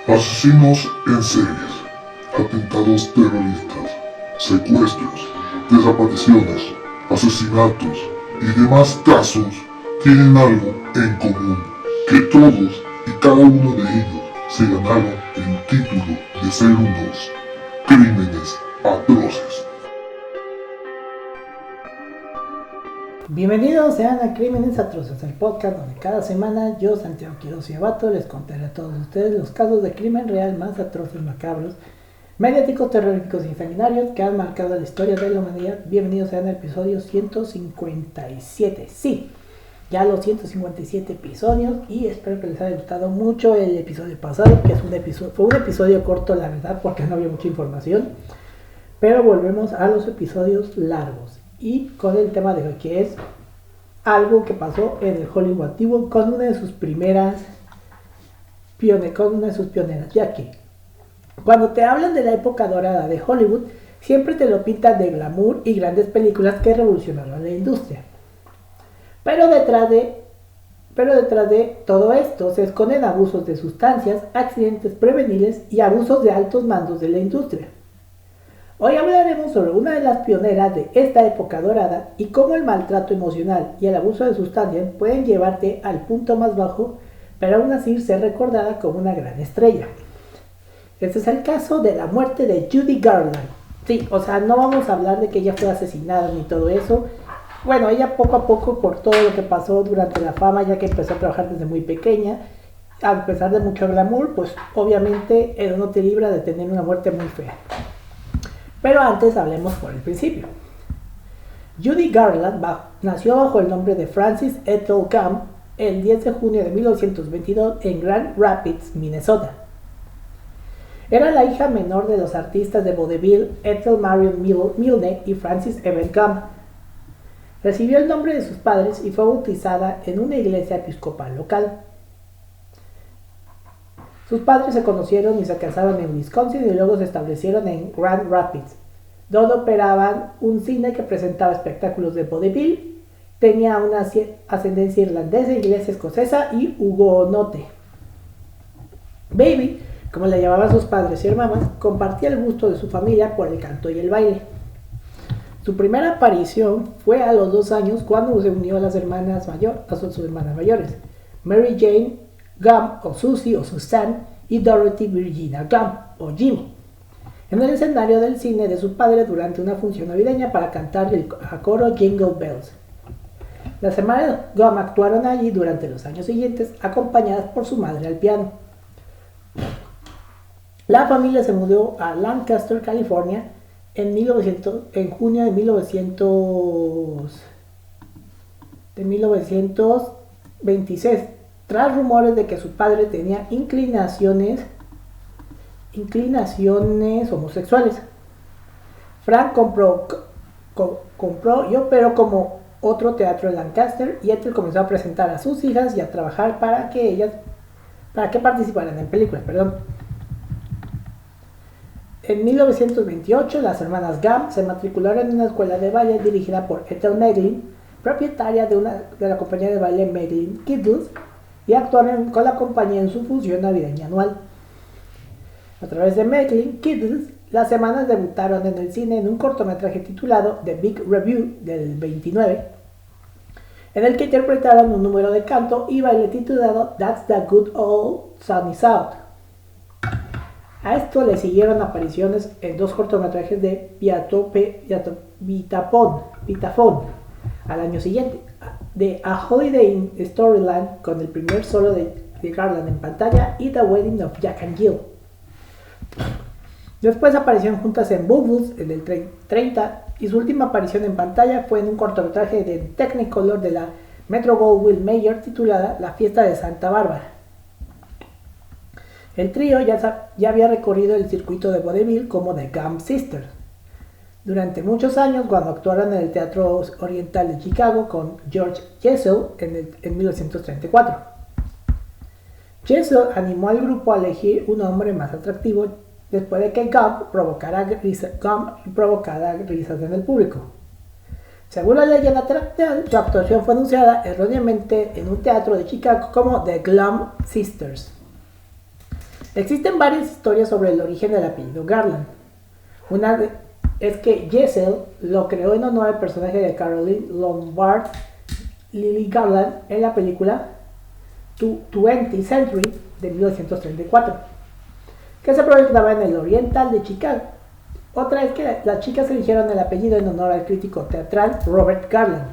Asesinos en series, atentados terroristas, secuestros, desapariciones, asesinatos y demás casos tienen algo en común, que todos y cada uno de ellos se ganaron el título de ser unos crímenes atroces. Bienvenidos sean a Crímenes Atroces, el podcast donde cada semana yo, Santiago Quiroz y Abato, les contaré a todos ustedes los casos de crimen real más atroces, macabros, mediáticos, terroríficos y sanguinarios que han marcado la historia de la humanidad. Bienvenidos sean al episodio 157. Sí, ya los 157 episodios, y espero que les haya gustado mucho el episodio pasado, que fue un episodio corto, la verdad, porque no había mucha información. Pero volvemos a los episodios largos. Y con el tema de hoy, que es algo que pasó en el Hollywood antiguo con una de sus pioneras, ya que cuando te hablan de la época dorada de Hollywood, siempre te lo pintan de glamour y grandes películas que revolucionaron la industria. Pero detrás de todo esto se esconden abusos de sustancias, accidentes prevenibles y abusos de altos mandos de la industria. Hoy hablaremos sobre una de las pioneras de esta época dorada y cómo el maltrato emocional y el abuso de sustancias pueden llevarte al punto más bajo, pero aún así ser recordada como una gran estrella. Este es el caso de la muerte de Judy Garland. Sí, o sea, no vamos a hablar de que ella fue asesinada ni todo eso. Bueno, ella poco a poco, por todo lo que pasó durante la fama, ya que empezó a trabajar desde muy pequeña, a pesar de mucho glamour, pues obviamente eso no te libra de tener una muerte muy fea. Pero antes hablemos por el principio. Judy Garland nació bajo el nombre de Frances Ethel Gumb el 10 de junio de 1922 en Grand Rapids, Minnesota. Era la hija menor de los artistas de vodevil Ethel Marion Milne y Frances Evan Gumb. Recibió el nombre de sus padres y fue bautizada en una iglesia episcopal local. Sus padres se conocieron y se casaron en Wisconsin y luego se establecieron en Grand Rapids, donde operaban un cine que presentaba espectáculos de vodevil. Tenía una ascendencia irlandesa, inglesa, escocesa y hugonote. Baby, como la llamaban sus padres y hermanas, compartía el gusto de su familia por el canto y el baile. Su primera aparición fue a los 2 años cuando se unió a sus hermanas mayores, Mary Jane Gumb o Susie o Susan y Dorothy Virginia Gumb o Jimmy en el escenario del cine de su padre durante una función navideña para cantar el coro Jingle Bells. Las hermanas Gumb actuaron allí durante los años siguientes acompañadas por su madre al piano. La familia se mudó a Lancaster, California en junio de 1926, tras rumores de que su padre tenía inclinaciones homosexuales. Frank compró y operó como otro teatro en Lancaster, y Ethel comenzó a presentar a sus hijas y a trabajar para que participaran en películas. En 1928, las hermanas Gumb se matricularon en una escuela de baile dirigida por Ethel Meglin, propietaria de la compañía de baile Meglin Kiddles, y actuaron con la compañía en su función navideña anual. A través de Meglin Kiddles, las hermanas debutaron en el cine en un cortometraje titulado The Big Review del 29, en el que interpretaron un número de canto y baile titulado That's the Good Old Sunny South. A esto le siguieron apariciones en 2 cortometrajes de Vitaphone al año siguiente, de A Holiday in Storyland con el primer solo de Garland en pantalla y The Wedding of Jack and Jill. Después aparecieron juntas en Bubbles en el 30, y su última aparición en pantalla fue en un cortometraje de Technicolor de la Metro-Goldwyn-Mayer titulada La Fiesta de Santa Bárbara. El trío ya había recorrido el circuito de vodevil como The Gumb Sisters durante muchos años, cuando actuaron en el Teatro Oriental de Chicago con George Jessel en 1934. Jessel animó al grupo a elegir un hombre más atractivo después de que Gumb provocara risas en el público. Según la leyenda teatral, su actuación fue anunciada erróneamente en un teatro de Chicago como The Glum Sisters. Existen varias historias sobre el origen del apellido Garland. Es que Jessel lo creó en honor al personaje de Caroline Lombard Lily Garland en la película 20th Century de 1934, que se proyectaba en el Oriental de Chicago. Otra es que las chicas eligieron el apellido en honor al crítico teatral Robert Garland.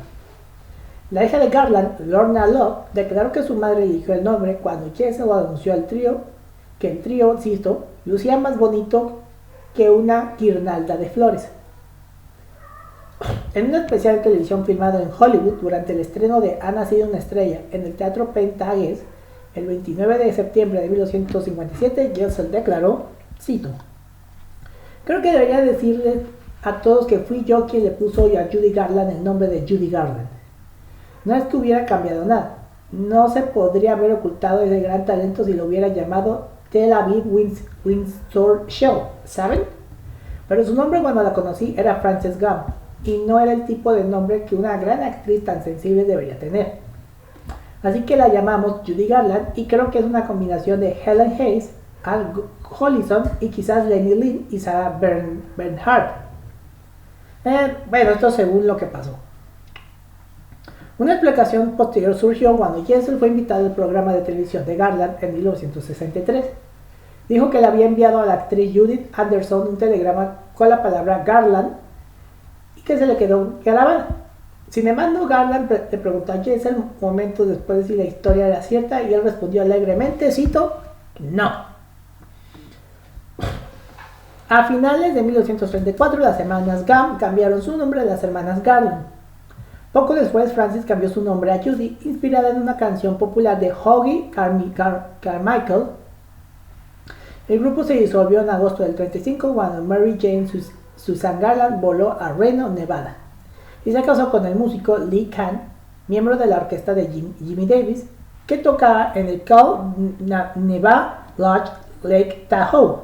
La hija de Garland, Lorna Love, declaró que su madre eligió el nombre cuando Jessel anunció al trío que el trío, cito, lucía más bonito que una guirnalda de flores. En un especial de televisión filmado en Hollywood durante el estreno de Ha nacido una estrella en el Teatro Pentagues el 29 de septiembre de 1957, Jessel declaró, cito, creo que debería decirles a todos que fui yo quien le puso a Judy Garland el nombre de Judy Garland. No es que hubiera cambiado nada, no se podría haber ocultado ese gran talento si lo hubiera llamado Tel Aviv Windsor Show, ¿saben? Pero su nombre cuando la conocí era Frances Gumm, y no era el tipo de nombre que una gran actriz tan sensible debería tener. Así que la llamamos Judy Garland y creo que es una combinación de Helen Hayes, Al Hollison y quizás Lenny Lynn y Sarah Bernhardt. Bueno, esto según lo que pasó. Una explicación posterior surgió cuando Jessel fue invitado al programa de televisión de Garland en 1963. Dijo que le había enviado a la actriz Judith Anderson un telegrama con la palabra Garland y que se le quedó grabada. Sin embargo, Garland le preguntó a Jessel momentos después de si la historia era cierta y él respondió alegremente, cito, no. A finales de 1934, las hermanas Gumm cambiaron su nombre a las hermanas Garland. Poco después, Frances cambió su nombre a Judy, inspirada en una canción popular de Hoagy Carmichael. El grupo se disolvió en agosto del 35 cuando Mary Jane Susan Garland voló a Reno, Nevada, y se casó con el músico Lee Kahn, miembro de la orquesta de Jimmy Davis, que tocaba en el Cal Nevada Lodge Lake Tahoe.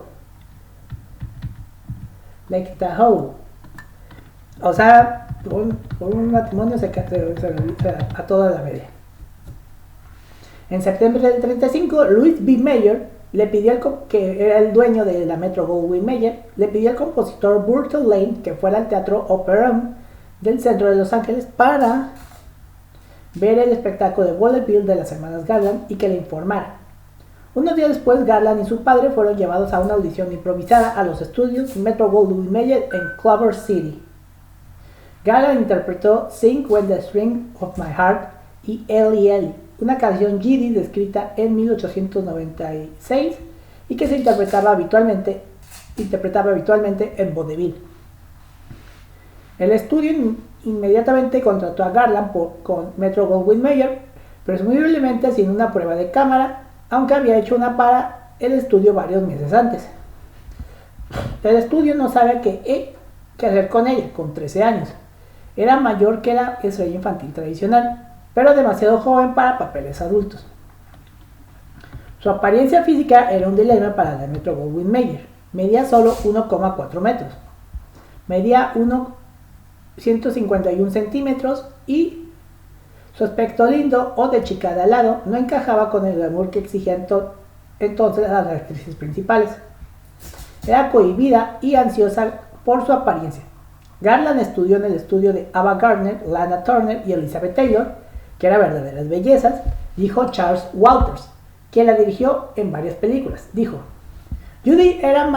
O sea, por un matrimonio se a toda la media. En septiembre del 35, Louis B. Mayer le pidió que era el dueño de la Metro-Goldwyn-Mayer, le pidió al compositor Burton Lane que fuera al Teatro Operum del centro de Los Ángeles para ver el espectáculo de vaudeville de las hermanas Garland y que le informara. Unos días después, Garland y su padre fueron llevados a una audición improvisada a los estudios Metro-Goldwyn-Mayer en Culver City. Garland interpretó Sing When the String of My Heart y Ellie Ellie, una canción yiddish escrita en 1896 y que se interpretaba habitualmente en vaudeville. El estudio inmediatamente contrató a Garland con Metro-Goldwyn-Mayer, presumiblemente sin una prueba de cámara, aunque había hecho una para el estudio varios meses antes. El estudio no sabe qué hacer con ella, con 13 años. Era mayor que la estrella infantil tradicional, pero demasiado joven para papeles adultos. Su apariencia física era un dilema para la Metro-Goldwyn-Mayer. Medía solo 1,4 metros. Medía 151 centímetros y su aspecto lindo o de chica de al lado no encajaba con el glamour que exigían entonces a las actrices principales. Era cohibida y ansiosa por su apariencia. Garland estudió en el estudio de Ava Gardner, Lana Turner y Elizabeth Taylor, que eran verdaderas bellezas, dijo Charles Walters, quien la dirigió en varias películas. Dijo, Judy era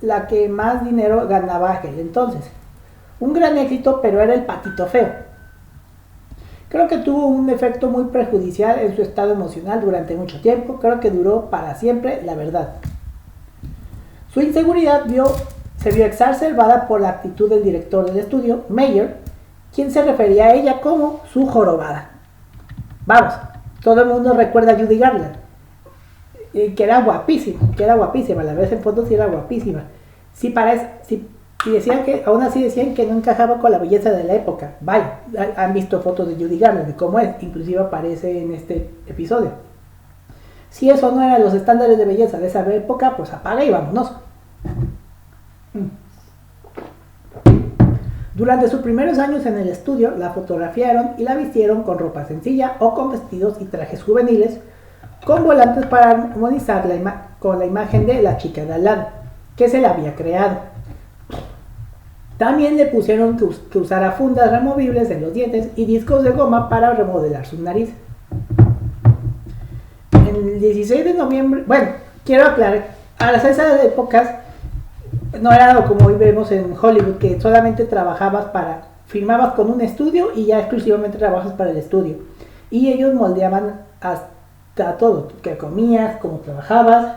la que más dinero ganaba aquel entonces. Un gran éxito, pero era el patito feo. Creo que tuvo un efecto muy perjudicial en su estado emocional durante mucho tiempo. Creo que duró para siempre, la verdad. Su inseguridad se vio exacerbada por la actitud del director del estudio, Mayer, quien se refería a ella como su jorobada. Vamos, todo el mundo recuerda a Judy Garland, que era guapísima, la ves en fotos y era guapísima. Y decían que, aún así decían que no encajaba con la belleza de la época. Vaya, han visto fotos de Judy Garland, de cómo es, inclusive aparece en este episodio. Si eso no eran los estándares de belleza de esa época, pues apaga y vámonos. Durante sus primeros años en el estudio, la fotografiaron y la vistieron con ropa sencilla o con vestidos y trajes juveniles, con volantes para armonizar con la imagen de la chica de al lado, que se le había creado. También le pusieron que usara fundas removibles en los dientes y discos de goma para remodelar su nariz. El 16 de noviembre, bueno, quiero aclarar, a las esas épocas no era como hoy vemos en Hollywood, que solamente firmabas con un estudio y ya exclusivamente trabajas para el estudio. Y ellos moldeaban hasta todo, qué comías, cómo trabajabas,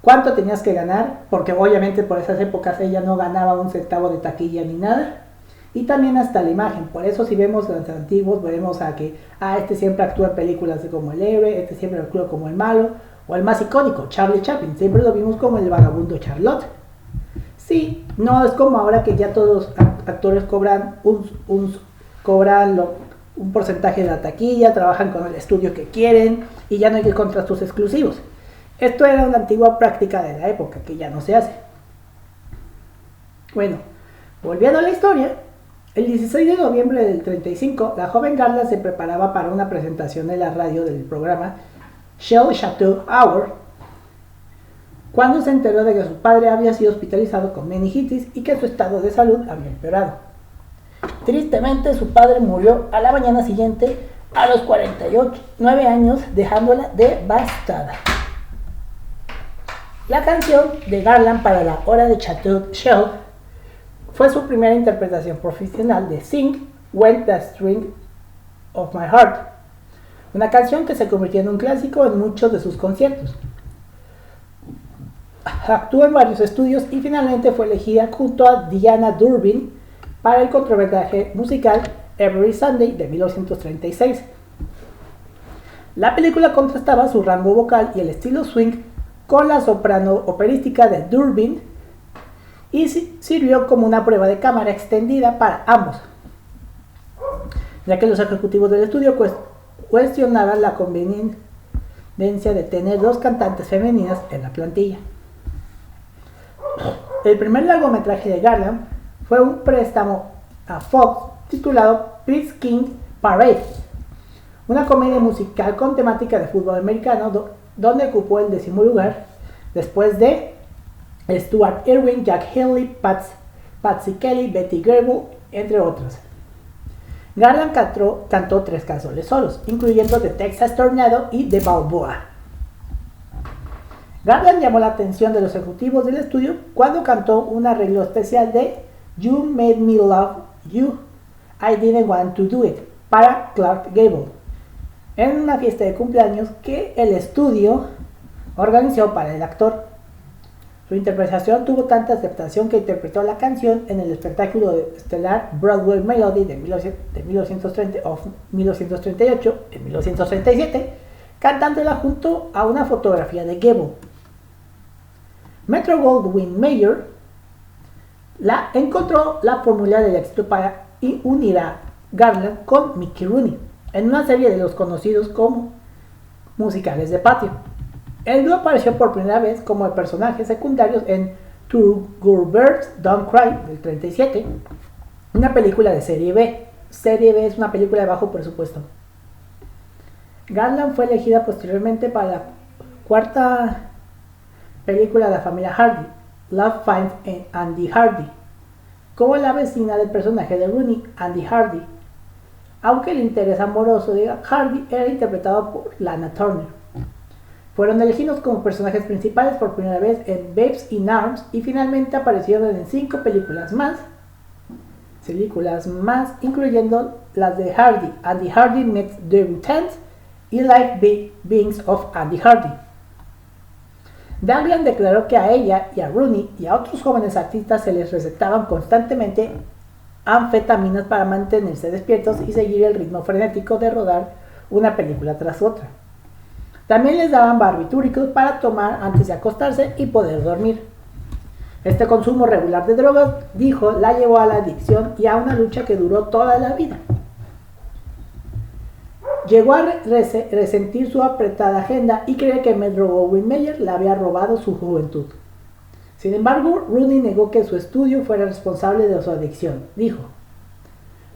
cuánto tenías que ganar, porque obviamente por esas épocas ella no ganaba un centavo de taquilla ni nada. Y también hasta la imagen, por eso si vemos los antiguos, veremos a que este siempre actúa en películas como el héroe, este siempre actúa como el malo, o el más icónico, Charlie Chaplin, siempre lo vimos como el vagabundo Charlotte. Sí, no es como ahora que ya todos los actores cobran un porcentaje de la taquilla, trabajan con el estudio que quieren y ya no hay que contratos exclusivos. Esto era una antigua práctica de la época que ya no se hace. Bueno, volviendo a la historia, el 16 de noviembre del 35, la joven Garland se preparaba para una presentación en la radio del programa Shell Chateau Hour, cuando se enteró de que su padre había sido hospitalizado con meningitis y que su estado de salud había empeorado. Tristemente, su padre murió a la mañana siguiente a los 49 años, dejándola devastada. La canción de Garland para la hora de Chateau Shell fue su primera interpretación profesional de Sing When the String of My Heart, una canción que se convirtió en un clásico en muchos de sus conciertos. Actuó en varios estudios y finalmente fue elegida junto a Diana Durbin para el cortometraje musical Every Sunday de 1936. La película contrastaba su rango vocal y el estilo swing con la soprano operística de Durbin y sirvió como una prueba de cámara extendida para ambos, ya que los ejecutivos del estudio cuestionaban la conveniencia de tener dos cantantes femeninas en la plantilla. El primer largometraje de Garland fue un préstamo a Fox titulado Peace King Parade, una comedia musical con temática de fútbol americano donde ocupó el 10º lugar después de Stuart Irwin, Jack Henley, Patsy Kelly, Betty Grable, entre otros. Garland cantó 3 canciones solos, incluyendo The Texas Tornado y The Balboa. Garland llamó la atención de los ejecutivos del estudio cuando cantó un arreglo especial de You Made Me Love You, I Didn't Want to Do It para Clark Gable, en una fiesta de cumpleaños que el estudio organizó para el actor. Su interpretación tuvo tanta aceptación que interpretó la canción en el espectáculo estelar Broadway Melody de 1938 en 1937, cantándola junto a una fotografía de Gable. Metro-Goldwyn-Mayer encontró la fórmula del éxito para unir a Garland con Mickey Rooney en una serie de los conocidos como musicales de patio. El dúo apareció por primera vez como personajes secundarios en Two Good Birds Don't Cry del 37, una película de serie B. Serie B es una película de bajo presupuesto. Garland fue elegida posteriormente para la 4ª película de la familia Hardy, Love Finds Andy Hardy, como la vecina del personaje de Rooney, Andy Hardy, aunque el interés amoroso de Hardy era interpretado por Lana Turner. Fueron elegidos como personajes principales por primera vez en Babes in Arms y finalmente aparecieron en 5 películas más, incluyendo las de Hardy, Andy Hardy Meets Debutantes y Life Beings of Andy Hardy. Garland declaró que a ella y a Rooney y a otros jóvenes artistas se les recetaban constantemente anfetaminas para mantenerse despiertos y seguir el ritmo frenético de rodar una película tras otra. También les daban barbitúricos para tomar antes de acostarse y poder dormir. Este consumo regular de drogas, dijo, la llevó a la adicción y a una lucha que duró toda la vida. Llegó a resentir su apretada agenda y cree que Metro-Goldwyn-Mayer le había robado su juventud. Sin embargo, Rooney negó que su estudio fuera responsable de su adicción. Dijo: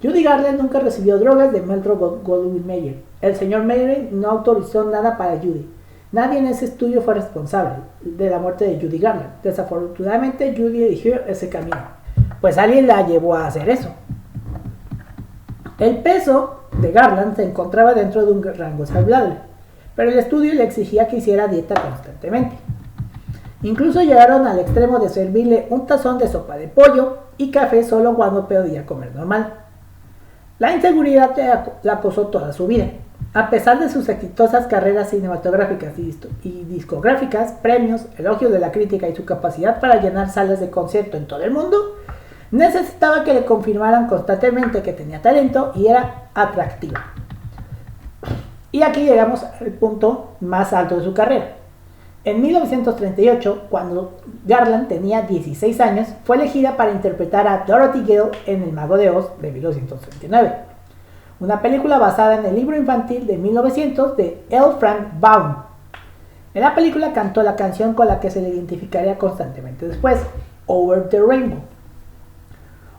Judy Garland nunca recibió drogas de Metro-Goldwyn-Mayer. El señor Mayer no autorizó nada para Judy. Nadie en ese estudio fue responsable de la muerte de Judy Garland. Desafortunadamente, Judy eligió ese camino, pues alguien la llevó a hacer eso. El peso de Garland se encontraba dentro de un rango saludable, pero el estudio le exigía que hiciera dieta constantemente. Incluso llegaron al extremo de servirle un tazón de sopa de pollo y café solo cuando podía comer normal. La inseguridad la acosó toda su vida. A pesar de sus exitosas carreras cinematográficas y discográficas, premios, elogios de la crítica y su capacidad para llenar salas de concierto en todo el mundo, necesitaba que le confirmaran constantemente que tenía talento y era atractiva. Y aquí llegamos al punto más alto de su carrera. En 1938, cuando Garland tenía 16 años, fue elegida para interpretar a Dorothy Gale en El Mago de Oz de 1939, una película basada en el libro infantil de 1900 de L. Frank Baum. En la película cantó la canción con la que se le identificaría constantemente después, Over the Rainbow.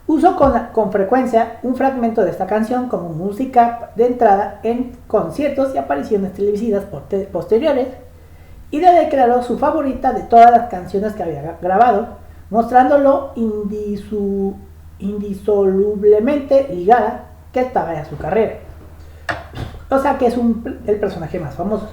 Usó con frecuencia un fragmento de esta canción como música de entrada en conciertos y apariciones televisivas posteriores, y le declaró su favorita de todas las canciones que había grabado, mostrándolo indisolublemente ligada que estaba a su carrera. O sea que es el personaje más famoso.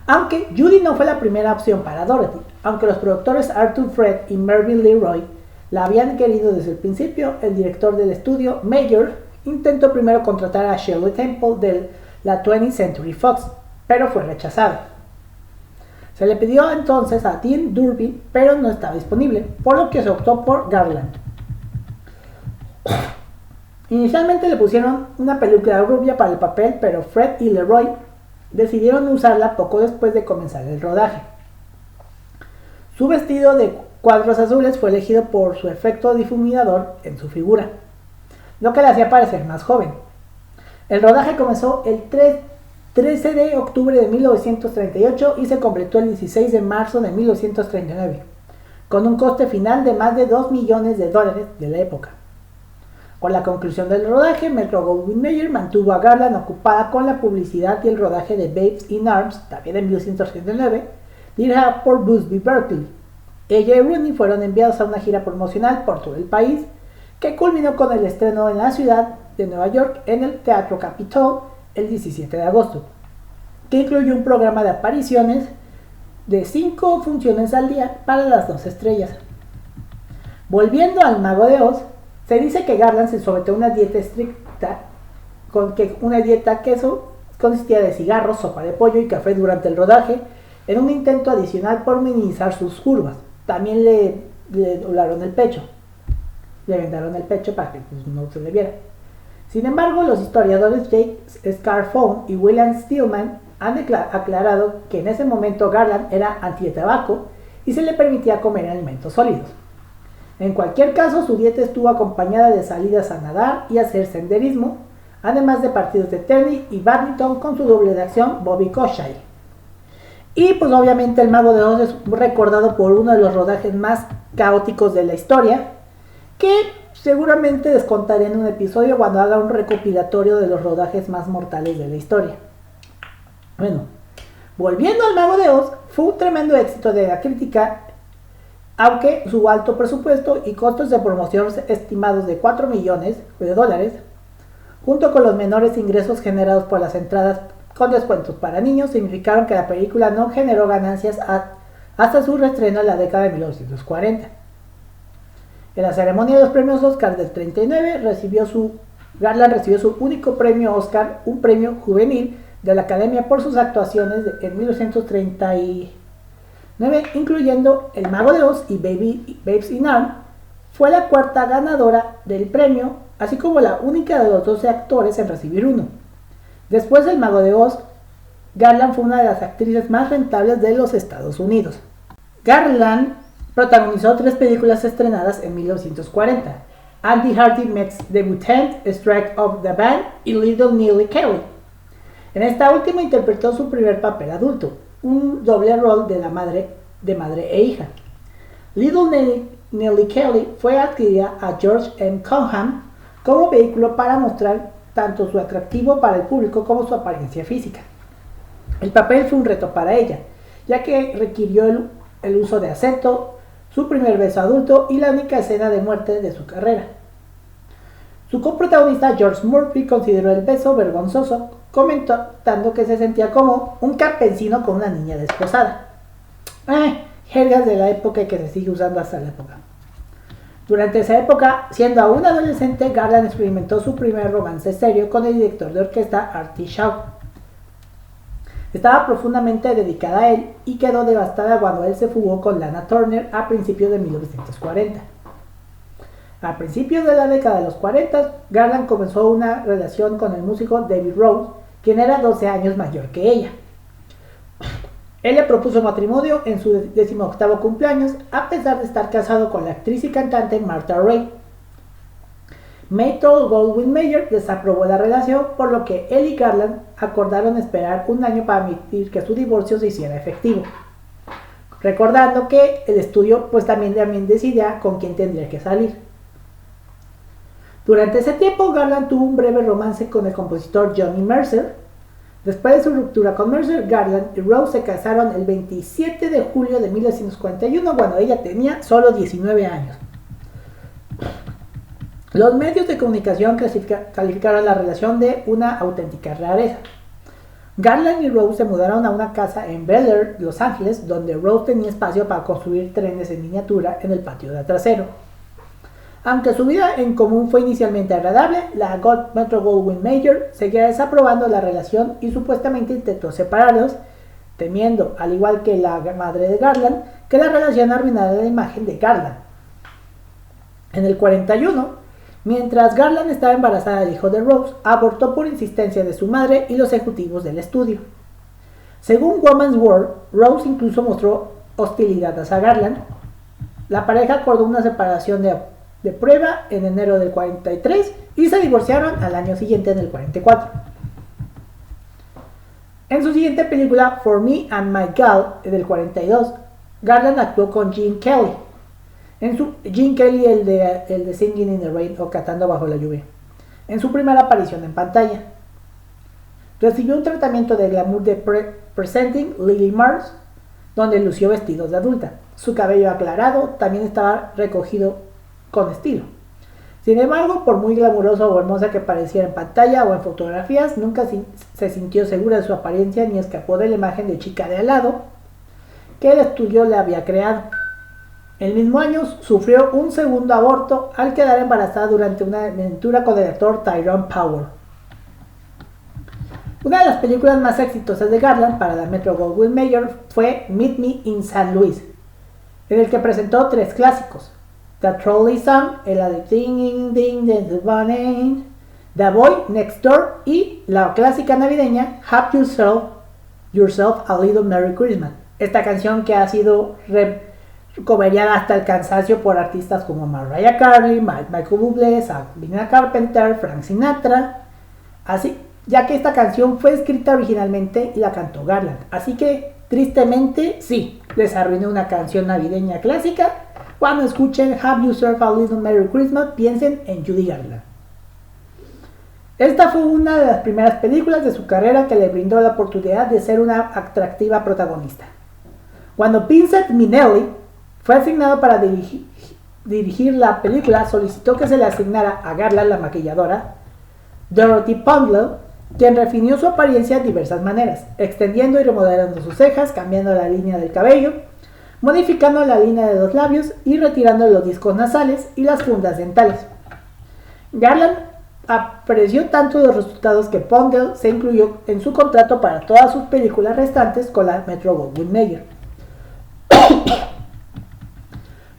Aunque Judy no fue la primera opción para Dorothy, aunque los productores Arthur Fred y Mervyn LeRoy la habían querido desde el principio, el director del estudio, Mayer, intentó primero contratar a Shirley Temple de la 20th Century Fox, pero fue rechazado. Se le pidió entonces a Dean Durbin, pero no estaba disponible, por lo que se optó por Garland. Inicialmente le pusieron una peluca rubia para el papel, pero Fred y LeRoy decidieron usarla poco después de comenzar el rodaje. Su vestido de cuadros azules fue elegido por su efecto difuminador en su figura, lo que le hacía parecer más joven. El rodaje comenzó el 13 de octubre de 1938 y se completó el 16 de marzo de 1939, con un coste final de más de $2 millones de la época. Con la conclusión del rodaje, Metro-Goldwyn-Mayer mantuvo a Garland ocupada con la publicidad y el rodaje de Babes in Arms, también en 1939, dirigida por Busby Berkeley. Ella y Rooney fueron enviados a una gira promocional por todo el país, que culminó con el estreno en la ciudad de Nueva York en el Teatro Capitol el 17 de agosto, que incluyó un programa de apariciones de 5 funciones al día para las 2 estrellas. Volviendo al Mago de Oz, se dice que Garland se sometió a una dieta estricta, una dieta que consistía de cigarros, sopa de pollo y café durante el rodaje, en un intento adicional por minimizar sus curvas. También le doblaron el pecho, le vendaron el pecho para que no se le viera. Sin embargo, los historiadores Jake Scarfone y William Stillman han aclarado que en ese momento Garland era anti-tabaco y se le permitía comer alimentos sólidos. En cualquier caso, su dieta estuvo acompañada de salidas a nadar y hacer senderismo, además de partidos de tenis y badminton con su doble de acción Bobby Koschei. Y pues obviamente El Mago de Oz es recordado por uno de los rodajes más caóticos de la historia, que seguramente descontaré en un episodio cuando haga un recopilatorio de los rodajes más mortales de la historia. Bueno, volviendo al Mago de Oz, fue un tremendo éxito de la crítica, aunque su alto presupuesto y costos de promoción estimados de $4 millones, junto con los menores ingresos generados por las entradas con descuentos para niños, significaron que la película no generó ganancias hasta su reestreno en la década de 1940. En la ceremonia de los premios Oscar del 39, Garland recibió su único premio Oscar, un premio juvenil de la Academia por sus actuaciones en 1939, incluyendo El Mago de Oz y Babes in Arms. Fue la cuarta ganadora del premio, así como la única de los 12 actores en recibir uno. Después del Mago de Oz, Garland fue una de las actrices más rentables de los Estados Unidos. Garland protagonizó 3 películas estrenadas en 1940: Andy Hardy Met's debutante, Strike of the Band y Little Nellie Kelly. En esta última interpretó su primer papel adulto, un doble rol de madre e hija. Little Nellie Kelly fue adquirida a George M. Conham como vehículo para mostrar tanto su atractivo para el público como su apariencia física. El papel fue un reto para ella, ya que requirió el uso de acento, su primer beso adulto y la única escena de muerte de su carrera. Su coprotagonista George Murphy consideró el beso vergonzoso, comentando que se sentía como un campesino con una niña desposada. Jergas de la época y que se sigue usando hasta la época. Durante esa época, siendo aún adolescente, Garland experimentó su primer romance serio con el director de orquesta Artie Shaw. Estaba profundamente dedicada a él y quedó devastada cuando él se fugó con Lana Turner a principios de 1940. A principios de la década de los 40, Garland comenzó una relación con el músico David Rose, quien era 12 años mayor que ella. Él le propuso matrimonio en su 18º cumpleaños, a pesar de estar casado con la actriz y cantante Martha Raye. Metro-Goldwyn-Mayer desaprobó la relación, por lo que él y Garland acordaron esperar un año para permitir que su divorcio se hiciera efectivo. Recordando que el estudio también decidía con quién tendría que salir. Durante ese tiempo, Garland tuvo un breve romance con el compositor Johnny Mercer. Después de su ruptura con Mercer, Garland y Rose se casaron el 27 de julio de 1941, cuando ella tenía solo 19 años. Los medios de comunicación calificaron la relación de una auténtica rareza. Garland y Rose se mudaron a una casa en Bel Air, Los Ángeles, donde Rose tenía espacio para construir trenes en miniatura en el patio de trasero. Aunque su vida en común fue inicialmente agradable, la Metro-Goldwyn-Mayer seguía desaprobando la relación y supuestamente intentó separarlos, temiendo, al igual que la madre de Garland, que la relación arruinara la imagen de Garland. En el 41, mientras Garland estaba embarazada del hijo de Rose, abortó por insistencia de su madre y los ejecutivos del estudio. Según Woman's World, Rose incluso mostró hostilidad hacia Garland. La pareja acordó una separación de prueba en enero del 43 y se divorciaron al año siguiente, en el 44. En su siguiente película, For Me and My Gal, del 42, Garland actuó con Gene Kelly. Gene Kelly, el de Singing in the Rain o Cantando bajo la lluvia, en su primera aparición en pantalla. Recibió un tratamiento de glamour de Presenting Lily Mars, donde lució vestidos de adulta. Su cabello aclarado también estaba recogido con estilo. Sin embargo, por muy glamurosa o hermosa que pareciera en pantalla o en fotografías, nunca se sintió segura de su apariencia ni escapó de la imagen de chica de al lado que el estudio le había creado. El mismo año sufrió un segundo aborto al quedar embarazada durante una aventura con el actor Tyrone Power. Una de las películas más exitosas de Garland para la Metro-Goldwyn-Mayer fue Meet Me in St. Louis, en el que presentó 3 clásicos: The Trolley Song, el de Ding Ding Ding Ding, The Boy Next Door y la clásica navideña Have Yourself a Little Merry Christmas. Esta canción que ha sido coveriada hasta el cansancio por artistas como Mariah Carey, Michael Bublé, Sabrina Carpenter, Frank Sinatra, así, ya que esta canción fue escrita originalmente y la cantó Garland. Así que, tristemente, sí, les arruiné una canción navideña clásica. Cuando escuchen Have Yourself a Little Merry Christmas, piensen en Judy Garland. Esta fue una de las primeras películas de su carrera que le brindó la oportunidad de ser una atractiva protagonista. Cuando Vincent Minnelli fue asignado para dirigir la película, solicitó que se le asignara a Garland la maquilladora Dorothy Pundle, quien refinió su apariencia de diversas maneras, extendiendo y remodelando sus cejas, cambiando la línea del cabello, modificando la línea de los labios y retirando los discos nasales y las fundas dentales. Garland apreció tanto los resultados que Pundle se incluyó en su contrato para todas sus películas restantes con la Metro-Goldwyn-Mayer.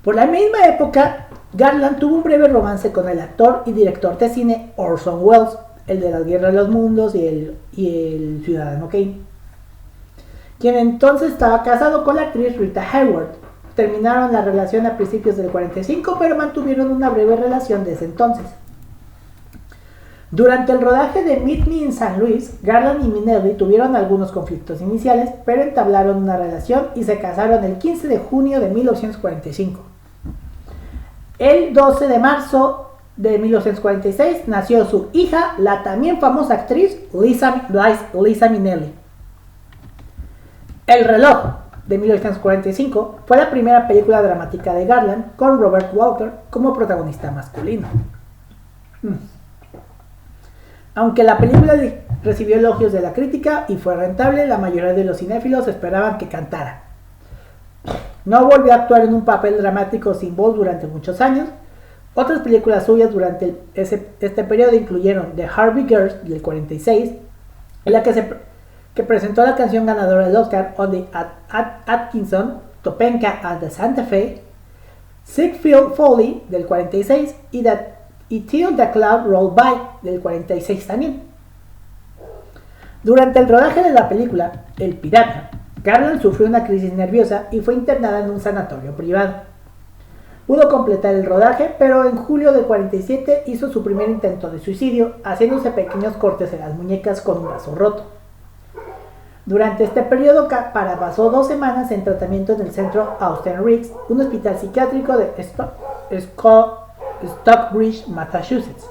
Por la misma época, Garland tuvo un breve romance con el actor y director de cine Orson Welles, el de Las Guerras de los Mundos y el Ciudadano Kane, quien entonces estaba casado con la actriz Rita Hayworth. Terminaron la relación a principios del 45, pero mantuvieron una breve relación desde entonces. Durante el rodaje de Meet Me in St. Louis, Garland y Minnelli tuvieron algunos conflictos iniciales, pero entablaron una relación y se casaron el 15 de junio de 1945. El 12 de marzo de 1946 nació su hija, la también famosa actriz Liza Minnelli. El reloj, de 1945, fue la primera película dramática de Garland con Robert Walker como protagonista masculino. Aunque la película recibió elogios de la crítica y fue rentable, la mayoría de los cinéfilos esperaban que cantara. No volvió a actuar en un papel dramático sin voz durante muchos años. Otras películas suyas durante este periodo incluyeron The Harvey Girls del 46, en la que presentó la canción ganadora del Oscar, Oddly Atkinson, Topeka and the Santa Fe, Ziegfeld Folly del 46 y Till the Cloud Rolled By del 46 también. Durante el rodaje de la película El Pirata, Garland sufrió una crisis nerviosa y fue internada en un sanatorio privado. Pudo completar el rodaje, pero en julio del 47 hizo su primer intento de suicidio, haciéndose pequeños cortes en las muñecas con un brazo roto. Durante este periodo pasó 2 semanas en tratamiento en el centro Austen Riggs, un hospital psiquiátrico de Stockbridge, Massachusetts.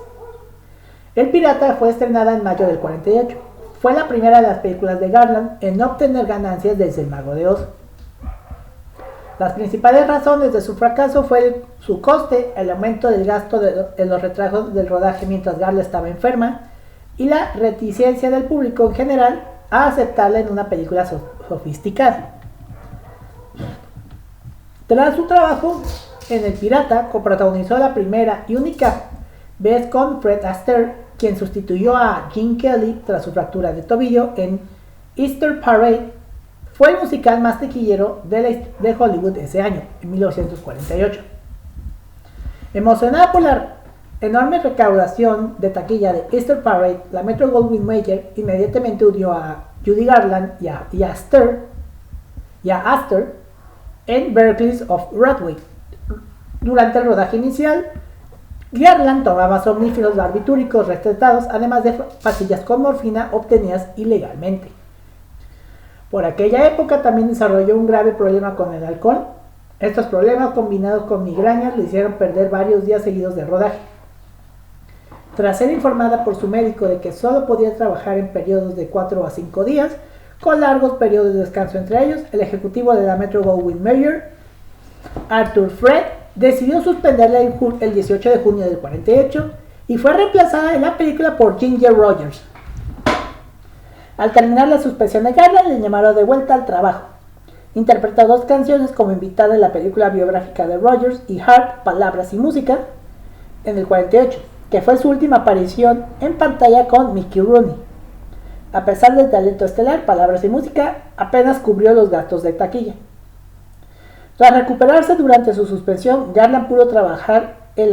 El Pirata fue estrenada en mayo del 48. Fue la primera de las películas de Garland en no obtener ganancias desde El Mago de Oz. Las principales razones de su fracaso fue su coste, el aumento del gasto en los retrasos del rodaje mientras Garland estaba enferma y la reticencia del público en general a aceptarla en una película sofisticada. Tras su trabajo en El Pirata, coprotagonizó la primera y única vez con Fred Astaire, quien sustituyó a Gene Kelly tras su fractura de tobillo en Easter Parade. Fue el musical más taquillero de Hollywood ese año, en 1948. Emocionada por la enorme recaudación de taquilla de Easter Parade, la Metro-Goldwyn-Mayer inmediatamente unió a Judy Garland y a Astaire en Berkeley of Broadway. Durante el rodaje inicial, Garland tomaba somníferos barbitúricos recetados, además de pastillas con morfina obtenidas ilegalmente. Por aquella época también desarrolló un grave problema con el alcohol. Estos problemas, combinados con migrañas, le hicieron perder varios días seguidos de rodaje. Tras ser informada por su médico de que solo podía trabajar en periodos de 4 a 5 días, con largos periodos de descanso entre ellos, el ejecutivo de la Metro-Goldwyn-Mayer, Arthur Fred, decidió suspenderla el 18 de junio del 48 y fue reemplazada en la película por Ginger Rogers. Al terminar la suspensión de Garland, le llamaron de vuelta al trabajo. Interpretó 2 canciones como invitada en la película biográfica de Rogers y Hart, Palabras y Música, en el 48, que fue su última aparición en pantalla con Mickey Rooney. A pesar del talento estelar, Palabras y Música apenas cubrió los gastos de taquilla. Tras recuperarse durante su suspensión, Garland pudo trabajar en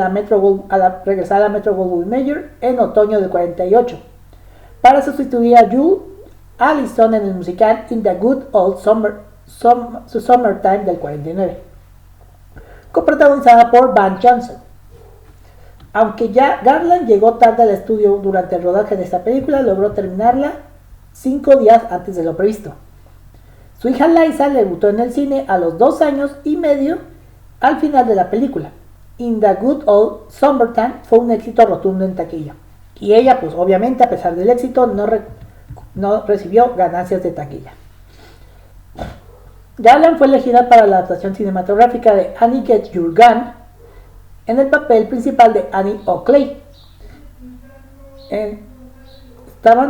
regresar a la Metro-Goldwyn-Mayer en otoño del 48 para sustituir a Jules Allison en el musical In the Good Old Summertime del 49, coprotagonizada por Van Johnson. Aunque ya Garland llegó tarde al estudio durante el rodaje de esta película, logró terminarla 5 días antes de lo previsto. Su hija Liza debutó en el cine a los 2 años y medio al final de la película. In the Good Old Summertime fue un éxito rotundo en taquilla. Y ella, pues obviamente, a pesar del éxito, no recibió ganancias de taquilla. Garland fue elegida para la adaptación cinematográfica de Annie Get Your Gun en el papel principal de Annie Oakley. Estaba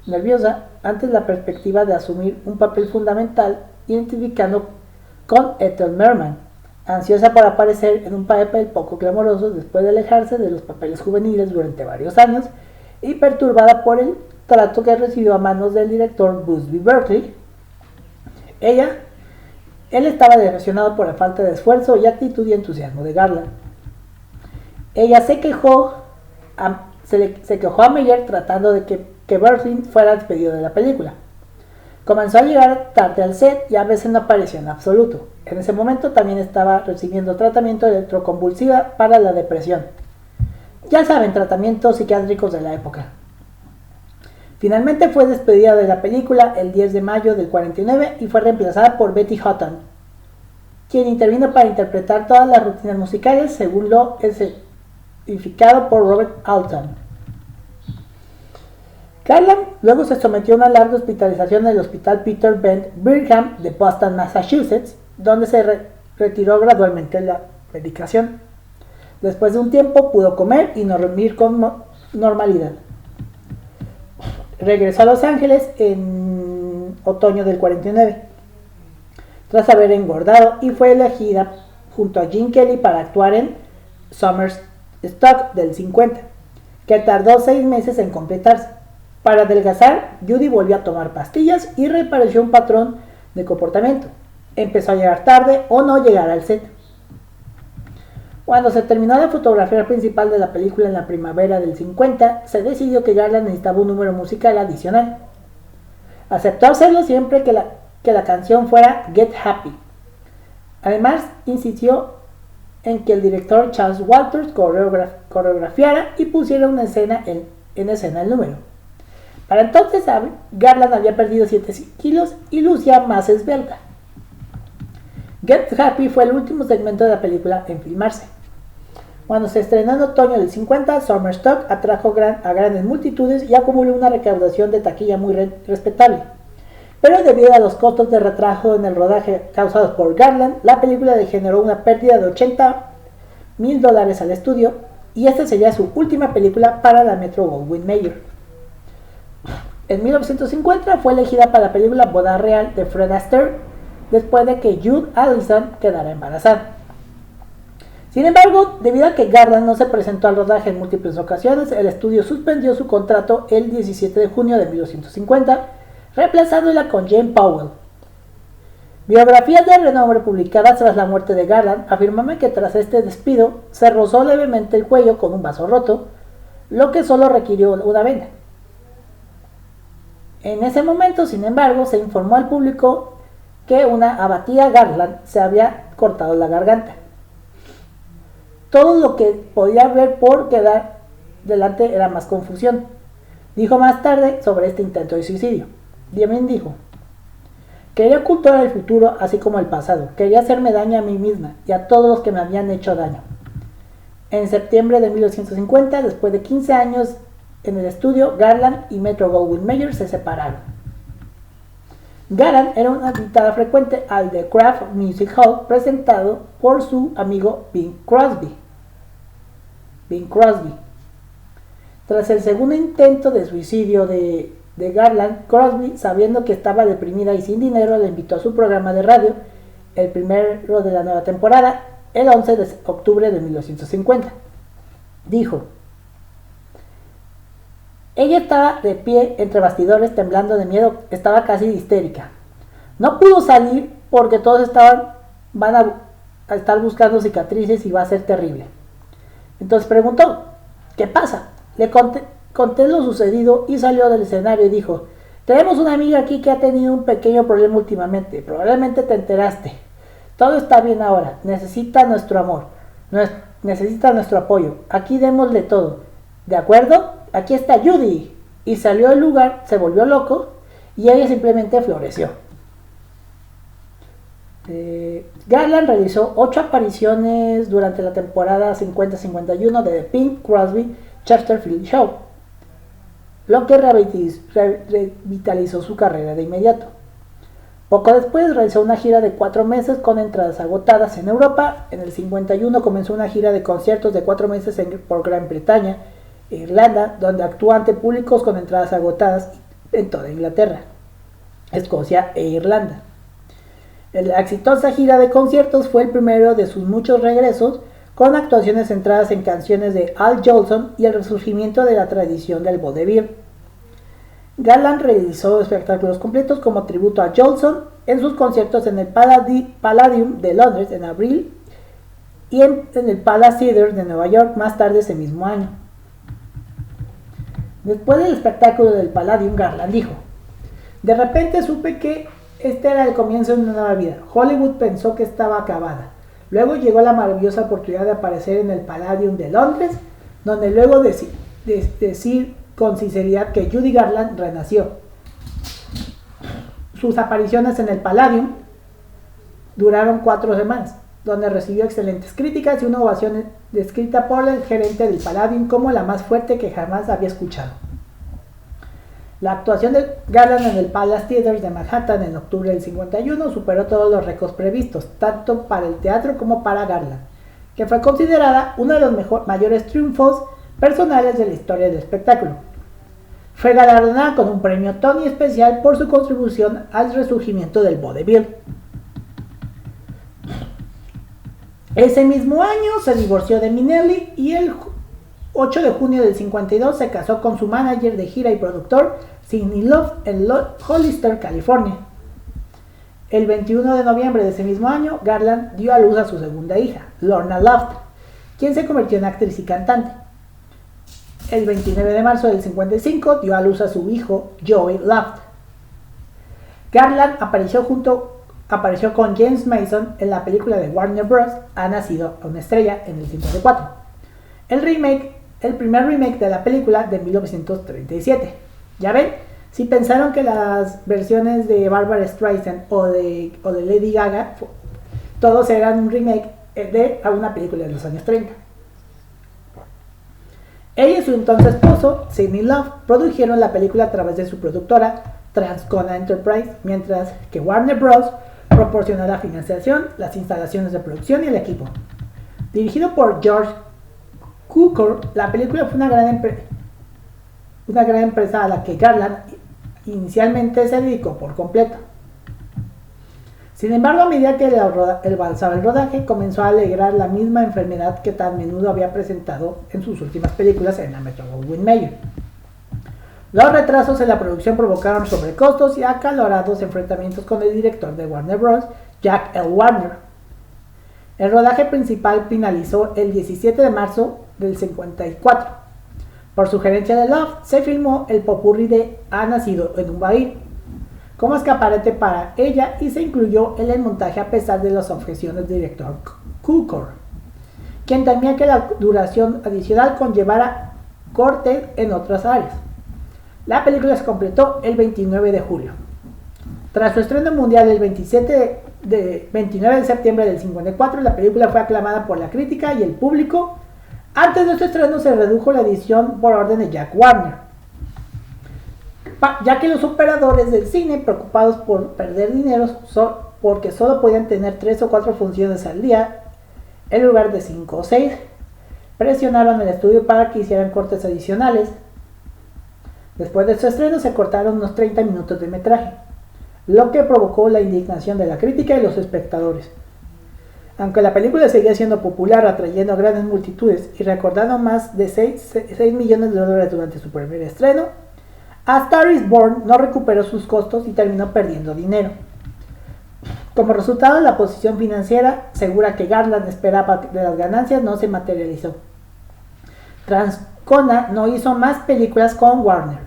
nerviosa ante la perspectiva de asumir un papel fundamental, identificando con Ethel Merman, ansiosa por aparecer en un papel poco glamoroso después de alejarse de los papeles juveniles durante varios años y perturbada por el trato que recibió a manos del director Busby Berkeley. Él estaba decepcionado por la falta de esfuerzo y actitud y entusiasmo de Garland. Ella se quejó a Meyer tratando de que Berkeley fuera despedido de la película. Comenzó a llegar tarde al set y a veces no apareció en absoluto. En ese momento también estaba recibiendo tratamiento electroconvulsiva para la depresión. Ya saben, tratamientos psiquiátricos de la época. Finalmente fue despedida de la película el 10 de mayo del 49 y fue reemplazada por Betty Hutton, quien intervino para interpretar todas las rutinas musicales según lo significado por Robert Alton. Garland luego se sometió a una larga hospitalización en el Hospital Peter Bent Brigham de Boston, Massachusetts, donde se retiró gradualmente la medicación. Después de un tiempo pudo comer y dormir con normalidad. Regresó a Los Ángeles en otoño del 49, tras haber engordado, y fue elegida junto a Gene Kelly para actuar en Summer Stock del 50, que tardó 6 meses en completarse. Para adelgazar, Judy volvió a tomar pastillas y reapareció un patrón de comportamiento. Empezó a llegar tarde o no llegar al set. Cuando se terminó la fotografía principal de la película en la primavera del 50, se decidió que Garland necesitaba un número musical adicional. Aceptó hacerlo siempre que la canción fuera Get Happy. Además, insistió en que el director Charles Walters coreografiara y pusiera en escena el número. Para entonces, Garland había perdido 7 kilos y lucía más esbelta. Get Happy fue el último segmento de la película en filmarse. Cuando se estrenó en otoño del 50, Summer Stock atrajo a grandes multitudes y acumuló una recaudación de taquilla muy respetable. Pero debido a los costos de retraso en el rodaje causados por Garland, la película le generó una pérdida de $80,000 al estudio, y esta sería su última película para la Metro-Goldwyn-Mayer. En 1950 fue elegida para la película Boda Real de Fred Astaire, después de que Jude Allison quedara embarazada. Sin embargo, debido a que Garland no se presentó al rodaje en múltiples ocasiones, el estudio suspendió su contrato el 17 de junio de 1950, reemplazándola con Jane Powell. Biografías de renombre publicadas tras la muerte de Garland afirman que tras este despido se rozó levemente el cuello con un vaso roto, lo que solo requirió una venda. En ese momento, sin embargo, se informó al público que una abatida Garland se había cortado la garganta. Todo lo que podía ver por quedar delante era más confusión. Dijo más tarde sobre este intento de suicidio. Diamond dijo: quería ocultar el futuro así como el pasado. Quería hacerme daño a mí misma y a todos los que me habían hecho daño. En septiembre de 1950, después de 15 años en el estudio, Garland y Metro-Goldwyn-Mayer se separaron. Garland era una invitada frecuente al The Kraft Music Hall, presentado por su amigo Bing Crosby. Tras el segundo intento de suicidio de Garland, Crosby, sabiendo que estaba deprimida y sin dinero, le invitó a su programa de radio, el primero de la nueva temporada, el 11 de octubre de 1950. Dijo: ella estaba de pie entre bastidores temblando de miedo, estaba casi histérica. No pudo salir porque todos van a estar buscando cicatrices y va a ser terrible. Entonces preguntó: ¿qué pasa? Le conté lo sucedido y salió del escenario y dijo: tenemos una amiga aquí que ha tenido un pequeño problema últimamente, probablemente te enteraste. Todo está bien ahora, necesita nuestro amor, necesita nuestro apoyo, aquí démosle todo, ¿de acuerdo? Aquí está Judy. Y salió del lugar, se volvió loco y ella simplemente floreció. Garland realizó 8 apariciones durante la temporada 50-51 de The Bing Crosby Chesterfield Show, lo que revitalizó su carrera de inmediato. Poco después realizó una gira de 4 meses con entradas agotadas en Europa. En el 51 comenzó una gira de conciertos de 4 meses por Gran Bretaña e Irlanda, donde actuó ante públicos con entradas agotadas en toda Inglaterra, Escocia e Irlanda. La exitosa gira de conciertos fue el primero de sus muchos regresos, con actuaciones centradas en canciones de Al Jolson y el resurgimiento de la tradición del vodevil. Garland realizó espectáculos completos como tributo a Jolson en sus conciertos en el Palladium de Londres en abril y en el Palace Theatre de Nueva York más tarde ese mismo año. Después del espectáculo del Palladium, Garland dijo: de repente supe que este era el comienzo de una nueva vida. Hollywood pensó que estaba acabada. Luego llegó la maravillosa oportunidad de aparecer en el Palladium de Londres, donde luego decir con sinceridad que Judy Garland renació. Sus apariciones en el Palladium duraron 4 semanas, donde recibió excelentes críticas y una ovación descrita por el gerente del Palladium como la más fuerte que jamás había escuchado. La actuación de Garland en el Palace Theatre de Manhattan en octubre del 51 superó todos los récords previstos, tanto para el teatro como para Garland, que fue considerada uno de los mayores triunfos personales de la historia del espectáculo. Fue galardonada con un premio Tony especial por su contribución al resurgimiento del vaudeville. Ese mismo año se divorció de Minnelli y el 8 de junio del 52 se casó con su manager de gira y productor Sidney Luft en Hollister, California. El 21 de noviembre de ese mismo año, Garland dio a luz a su segunda hija, Lorna Luft, quien se convirtió en actriz y cantante. El 29 de marzo del 55 dio a luz a su hijo, Joey Luft. Garland apareció con James Mason en la película de Warner Bros. Ha nacido una estrella en el 54. El primer remake de la película de 1937. Ya ven, si pensaron que las versiones de Barbra Streisand o de Lady Gaga, todos eran un remake de una película de los años 30. Ella y su entonces esposo, Sidney Luft, produjeron la película a través de su productora, Transcona Enterprise, mientras que Warner Bros. Proporcionó la financiación, las instalaciones de producción y el equipo. Dirigido por George Cukor, la película fue una gran empresa a la que Garland inicialmente se dedicó por completo. Sin embargo, a medida que avanzaba el rodaje, comenzó a alegrar la misma enfermedad que tan menudo había presentado en sus últimas películas en la Metro-Goldwyn-Mayer. Los retrasos en la producción provocaron sobrecostos y acalorados enfrentamientos con el director de Warner Bros., Jack L. Warner. El rodaje principal finalizó el 17 de marzo del 54. Por sugerencia de Love, se filmó el popurrí de Ha nacido en un bahía como escaparate para ella y se incluyó en el montaje a pesar de las objeciones del director Cukor, quien temía que la duración adicional conllevara cortes en otras áreas. La película se completó el 29 de julio. Tras su estreno mundial el 29 de septiembre del 54, la película fue aclamada por la crítica y el público. Antes de su estreno se redujo la edición por orden de Jack Warner, ya que los operadores del cine, preocupados por perder dinero porque solo podían tener 3 o 4 funciones al día en lugar de 5 o 6, presionaron el estudio para que hicieran cortes adicionales. Después de su estreno se cortaron unos 30 minutos de metraje, lo que provocó la indignación de la crítica y los espectadores. Aunque la película seguía siendo popular, atrayendo a grandes multitudes y recaudando más de 6 millones de dólares durante su primer estreno, A Star is Born no recuperó sus costos y terminó perdiendo dinero. Como resultado, la posición financiera segura que Garland esperaba de las ganancias no se materializó. Transcona no hizo más películas con Warner.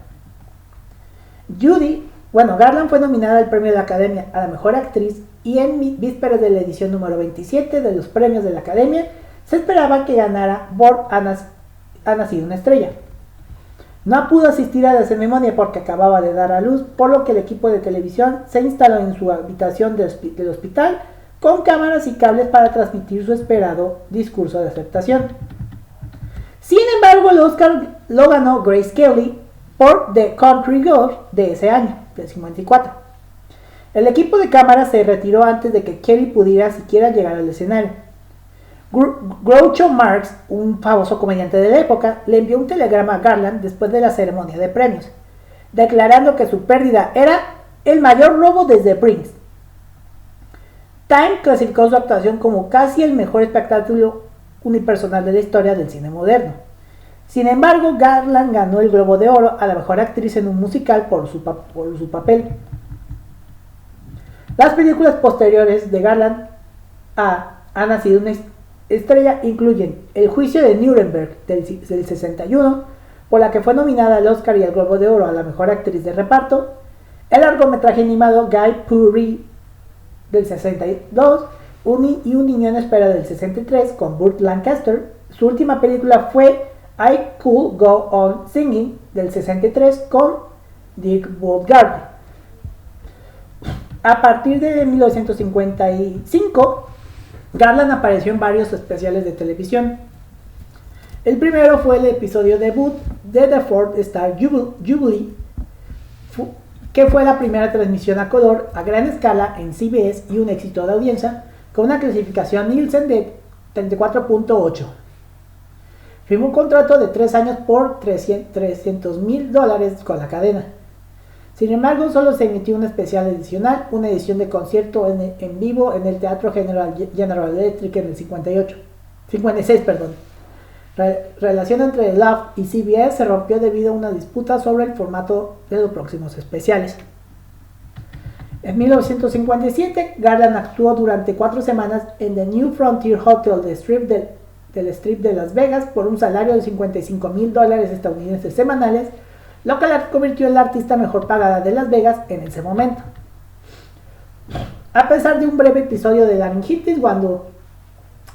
Garland fue nominada al premio de la Academia a la Mejor Actriz y en vísperas de la edición número 27 de los premios de la Academia se esperaba que ganara por Ha nacido una estrella. No pudo asistir a la ceremonia porque acababa de dar a luz, por lo que el equipo de televisión se instaló en su habitación del hospital con cámaras y cables para transmitir su esperado discurso de aceptación. Sin embargo, el Oscar lo ganó Grace Kelly por The Country Girl de ese año, del 54. El equipo de cámara se retiró antes de que Kelly pudiera siquiera llegar al escenario. Groucho Marx, un famoso comediante de la época, le envió un telegrama a Garland después de la ceremonia de premios, declarando que su pérdida era el mayor robo desde Prince. Time clasificó su actuación como casi el mejor espectáculo unipersonal de la historia del cine moderno. Sin embargo, Garland ganó el Globo de Oro a la mejor actriz en un musical por su papel. Las películas posteriores de Garland Ha nacido una estrella incluyen El juicio de Nuremberg del 61, por la que fue nominada al Oscar y al Globo de Oro a la mejor actriz de reparto, el largometraje animado Guy Puri del 62 y Un niño en espera del 63 con Burt Lancaster. Su última película fue I Could Go On Singing del 63 con Dick Wolfgang. A partir de 1955, Garland apareció en varios especiales de televisión. El primero fue el episodio debut de The Fourth Star Jubilee, que fue la primera transmisión a color a gran escala en CBS y un éxito de audiencia, con una clasificación Nielsen de 34.8. Firmó un contrato de 3 años por $300,000 con la cadena. Sin embargo, solo se emitió un especial adicional, una edición de concierto en vivo en el Teatro General Electric en el 56. Relación entre Love y CBS se rompió debido a una disputa sobre el formato de los próximos especiales. En 1957, Garland actuó durante 4 semanas en The New Frontier Hotel del Strip de Las Vegas por un salario de $55,000 estadounidenses semanales, lo que la convirtió en la artista mejor pagada de Las Vegas en ese momento. A pesar de un breve episodio de laringitis cuando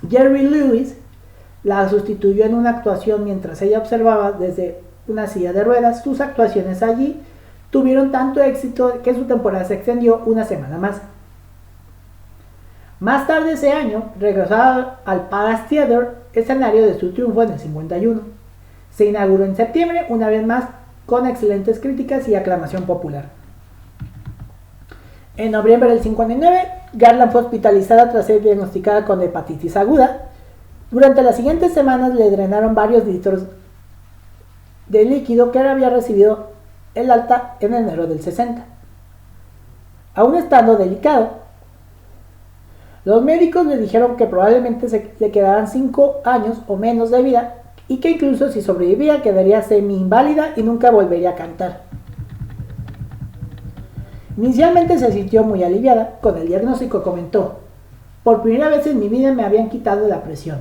Jerry Lewis la sustituyó en una actuación mientras ella observaba desde una silla de ruedas, sus actuaciones allí tuvieron tanto éxito que su temporada se extendió una semana más. Más tarde ese año, regresó al Palace Theatre, escenario de su triunfo en el 51. Se inauguró en septiembre, una vez más, con excelentes críticas y aclamación popular. En noviembre del 59, Garland fue hospitalizada tras ser diagnosticada con hepatitis aguda. Durante las siguientes semanas le drenaron varios litros de líquido que había recibido el alta en enero del 60. Aún estando delicado, los médicos le dijeron que probablemente le quedaran 5 años o menos de vida y que incluso si sobrevivía quedaría semi-inválida y nunca volvería a cantar. Inicialmente se sintió muy aliviada con el diagnóstico. Comentó: "Por primera vez en mi vida me habían quitado la presión".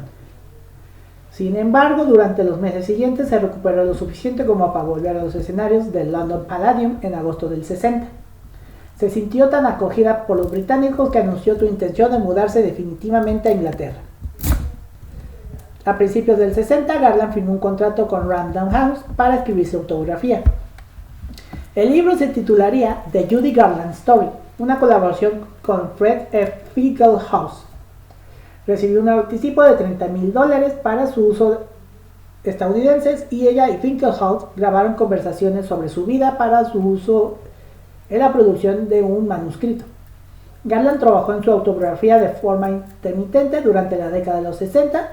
Sin embargo, durante los meses siguientes se recuperó lo suficiente como para volver a los escenarios del London Palladium en agosto del 60. Se sintió tan acogida por los británicos que anunció su intención de mudarse definitivamente a Inglaterra. A principios del 60, Garland firmó un contrato con Random House para escribir su autobiografía. El libro se titularía The Judy Garland Story, una colaboración con Fred F. Fieldhouse. Recibió un anticipo de $30,000 para su uso estadounidenses y ella y Fieldhouse grabaron conversaciones sobre su vida para su uso en la producción de un manuscrito. Garland trabajó en su autobiografía de forma intermitente durante la década de los 60,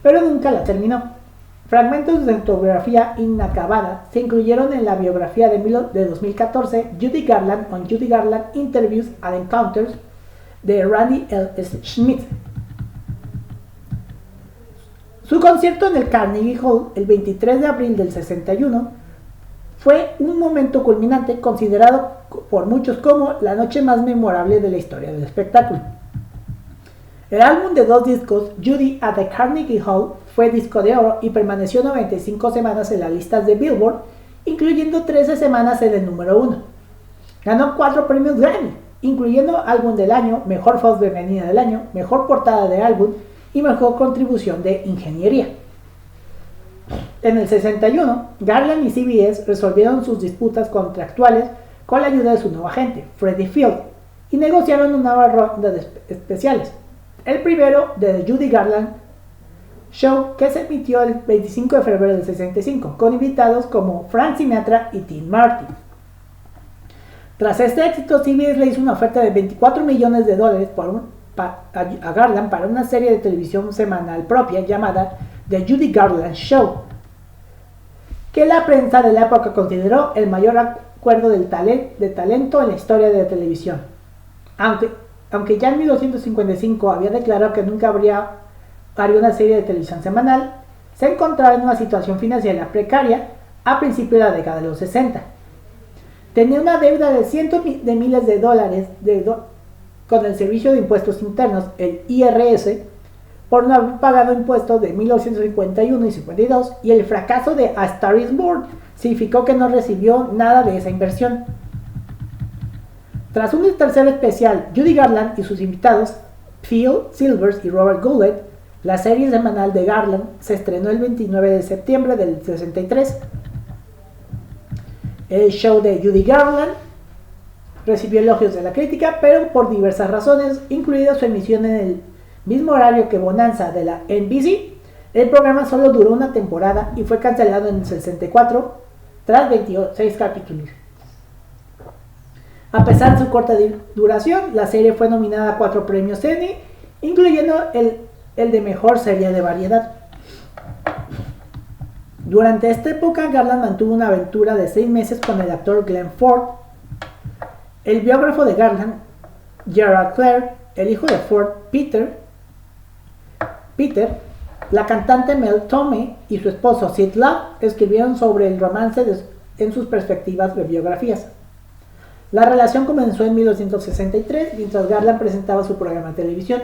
pero nunca la terminó. Fragmentos de su autobiografía inacabada se incluyeron en la biografía de 2014, Judy Garland on Judy Garland Interviews and Encounters, de Randy L. Schmidt. Su concierto en el Carnegie Hall el 23 de abril del 61 fue un momento culminante, considerado por muchos como la noche más memorable de la historia del espectáculo. El álbum de 2 discos, Judy at the Carnegie Hall, fue disco de oro y permaneció 95 semanas en las listas de Billboard, incluyendo 13 semanas en el número 1. Ganó 4 premios Grammy, incluyendo Álbum del Año, Mejor Voz Femenina del Año, Mejor Portada de Álbum y Mejor Contribución de Ingeniería. En el 61, Garland y CBS resolvieron sus disputas contractuales con la ayuda de su nuevo agente, Freddie Field, y negociaron una nueva ronda de especiales. El primero de The Judy Garland Show, que se emitió el 25 de febrero del 65, con invitados como Frank Sinatra y Dean Martin. Tras este éxito, CBS le hizo una oferta de $24 millones a Garland para una serie de televisión semanal propia llamada The Judy Garland Show, que la prensa de la época consideró el mayor acuerdo de talento en la historia de la televisión. Aunque ya en 1955 había declarado que nunca haría una serie de televisión semanal, se encontraba en una situación financiera precaria a principios de la década de los 60. Tenía una deuda de cientos de miles de dólares con el Servicio de Impuestos Internos, el IRS, por no haber pagado impuestos de 1951 y 52, y el fracaso de A Star is Born significó que no recibió nada de esa inversión. Tras un tercer especial, Judy Garland y sus invitados, Phil Silvers y Robert Goulet, la serie semanal de Garland se estrenó el 29 de septiembre del 63. El show de Judy Garland recibió elogios de la crítica, pero por diversas razones, incluida su emisión en el mismo horario que Bonanza de la NBC, el programa solo duró una temporada y fue cancelado en el 64 tras 26 capítulos. A pesar de su corta duración, la serie fue nominada a 4 premios Emmy, incluyendo el de mejor serie de variedad. Durante esta época, Garland mantuvo una aventura de 6 meses con el actor Glenn Ford. El biógrafo de Garland, Gerald Clark, el hijo de Ford, Peter, la cantante Mel Torme y su esposo Sid Love escribieron sobre el romance en sus perspectivas de biografías. La relación comenzó en 1963 mientras Garland presentaba su programa de televisión.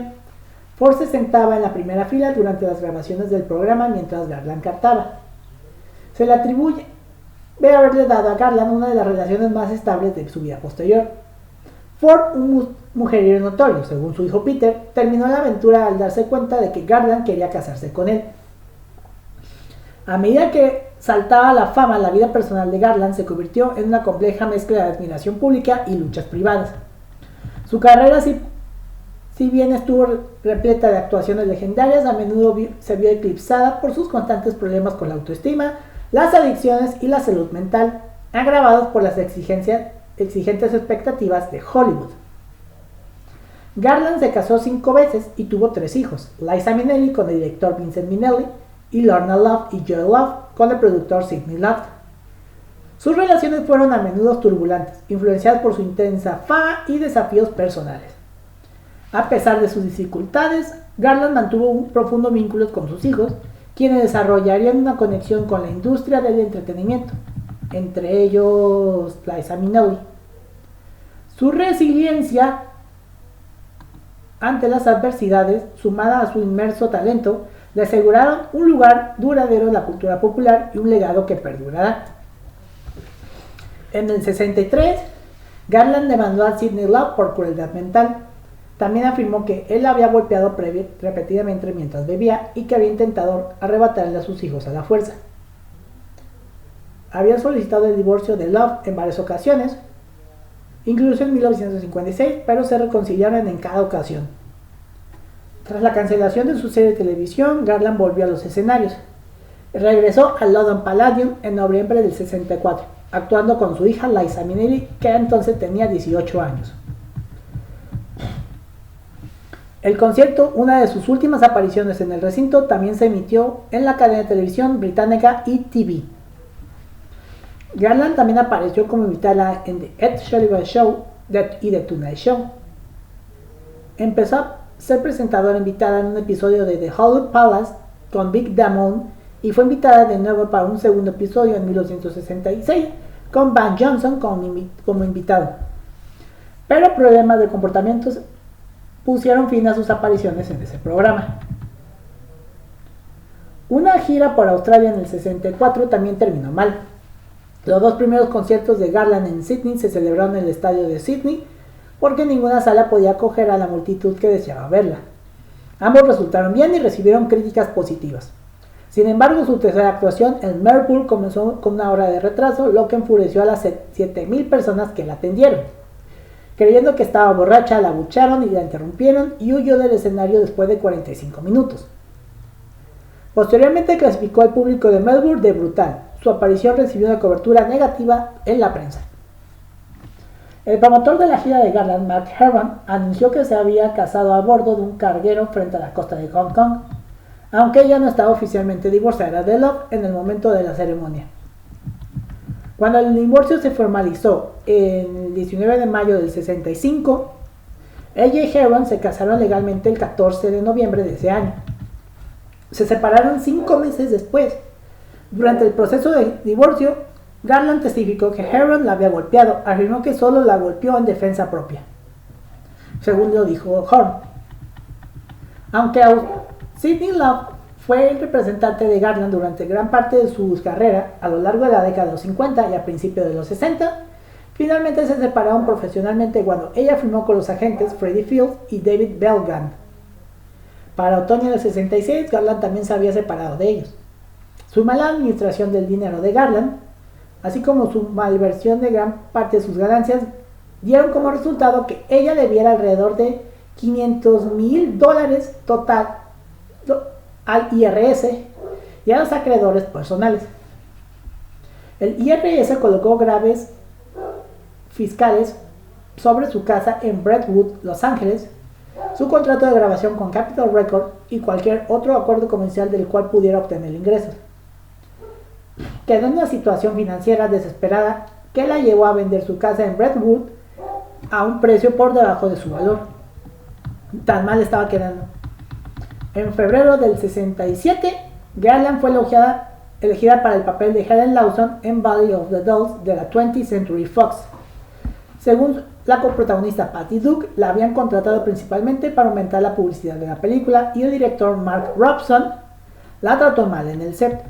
Ford se sentaba en la primera fila durante las grabaciones del programa mientras Garland cantaba. Se le atribuye haberle dado a Garland una de las relaciones más estables de su vida posterior. Ford, un mujeriego notorio, según su hijo Peter, terminó la aventura al darse cuenta de que Garland quería casarse con él. A medida que saltaba a la fama, la vida personal de Garland se convirtió en una compleja mezcla de admiración pública y luchas privadas. Su carrera, si bien estuvo repleta de actuaciones legendarias, a menudo se vio eclipsada por sus constantes problemas con la autoestima, las adicciones y la salud mental, agravados por las exigentes expectativas de Hollywood. Garland se casó 5 veces y tuvo 3 hijos: Liza Minnelli con el director Vincent Minnelli y Lorna Love y Joy Love con el productor Sidney Love. Sus relaciones fueron a menudo turbulentas, influenciadas por su intensa fama y desafíos personales. A pesar de sus dificultades, Garland mantuvo un profundo vínculo con sus hijos, quienes desarrollarían una conexión con la industria del entretenimiento, entre ellos Liza Minnelli. Su resiliencia ante las adversidades, sumada a su inmenso talento, le aseguraron un lugar duradero en la cultura popular y un legado que perdurará. En el 63, Garland demandó a Sidney Love por crueldad mental. También afirmó que él la había golpeado repetidamente mientras bebía y que había intentado arrebatarle a sus hijos a la fuerza. Había solicitado el divorcio de Love en varias ocasiones, incluso en 1956, pero se reconciliaron en cada ocasión. Tras la cancelación de su serie de televisión, Garland volvió a los escenarios. Regresó al London Palladium en noviembre del 64, actuando con su hija Liza Minnelli, que entonces tenía 18 años. El concierto, una de sus últimas apariciones en el recinto, también se emitió en la cadena de televisión británica ETV. Garland también apareció como invitada en The Ed Sullivan Show y The Tonight Show. Empezó a ser presentadora invitada en un episodio de The Hollywood Palace con Vic Damone y fue invitada de nuevo para un segundo episodio en 1966 con Van Johnson como invitado. Pero problemas de comportamientos pusieron fin a sus apariciones en ese programa. Una gira por Australia en el 64 también terminó mal. Los 2 primeros conciertos de Garland en Sydney se celebraron en el estadio de Sydney porque ninguna sala podía acoger a la multitud que deseaba verla. Ambos resultaron bien y recibieron críticas positivas. Sin embargo, su tercera actuación en Melbourne comenzó con una hora de retraso, lo que enfureció a las 7,000 personas que la atendieron. Creyendo que estaba borracha, la abuchearon y la interrumpieron y huyó del escenario después de 45 minutos. Posteriormente clasificó al público de Melbourne de brutal. Su aparición recibió una cobertura negativa en la prensa. El promotor de la gira de Garland, Mark Herman, anunció que se había casado a bordo de un carguero frente a la costa de Hong Kong, aunque ella no estaba oficialmente divorciada de Love en el momento de la ceremonia. Cuando el divorcio se formalizó el 19 de mayo del 65, ella y Herman se casaron legalmente el 14 de noviembre de ese año. Se separaron 5 meses después. Durante el proceso de divorcio, Garland testificó que Herman la había golpeado. Afirmó que solo la golpeó en defensa propia, según lo dijo Horn. Aunque Sidney Love fue el representante de Garland durante gran parte de su carrera a lo largo de la década de los 50 y a principios de los 60, finalmente se separaron profesionalmente cuando ella firmó con los agentes Freddie Fields y David Belgand. Para otoño del 66, Garland también se había separado de ellos. Su mala administración del dinero de Garland, así como su malversión de gran parte de sus ganancias, dieron como resultado que ella debiera alrededor de $500,000 total al IRS y a los acreedores personales. El IRS colocó graves fiscales sobre su casa en Brentwood, Los Ángeles, su contrato de grabación con Capitol Records y cualquier otro acuerdo comercial del cual pudiera obtener ingresos. Quedó en una situación financiera desesperada que la llevó a vender su casa en Brentwood a un precio por debajo de su valor. Tan mal estaba quedando. En febrero del 67, Garland fue elegida para el papel de Helen Lawson en Valley of the Dolls de la 20th Century Fox. Según la coprotagonista Patty Duke, la habían contratado principalmente para aumentar la publicidad de la película y el director Mark Robson la trató mal en el set.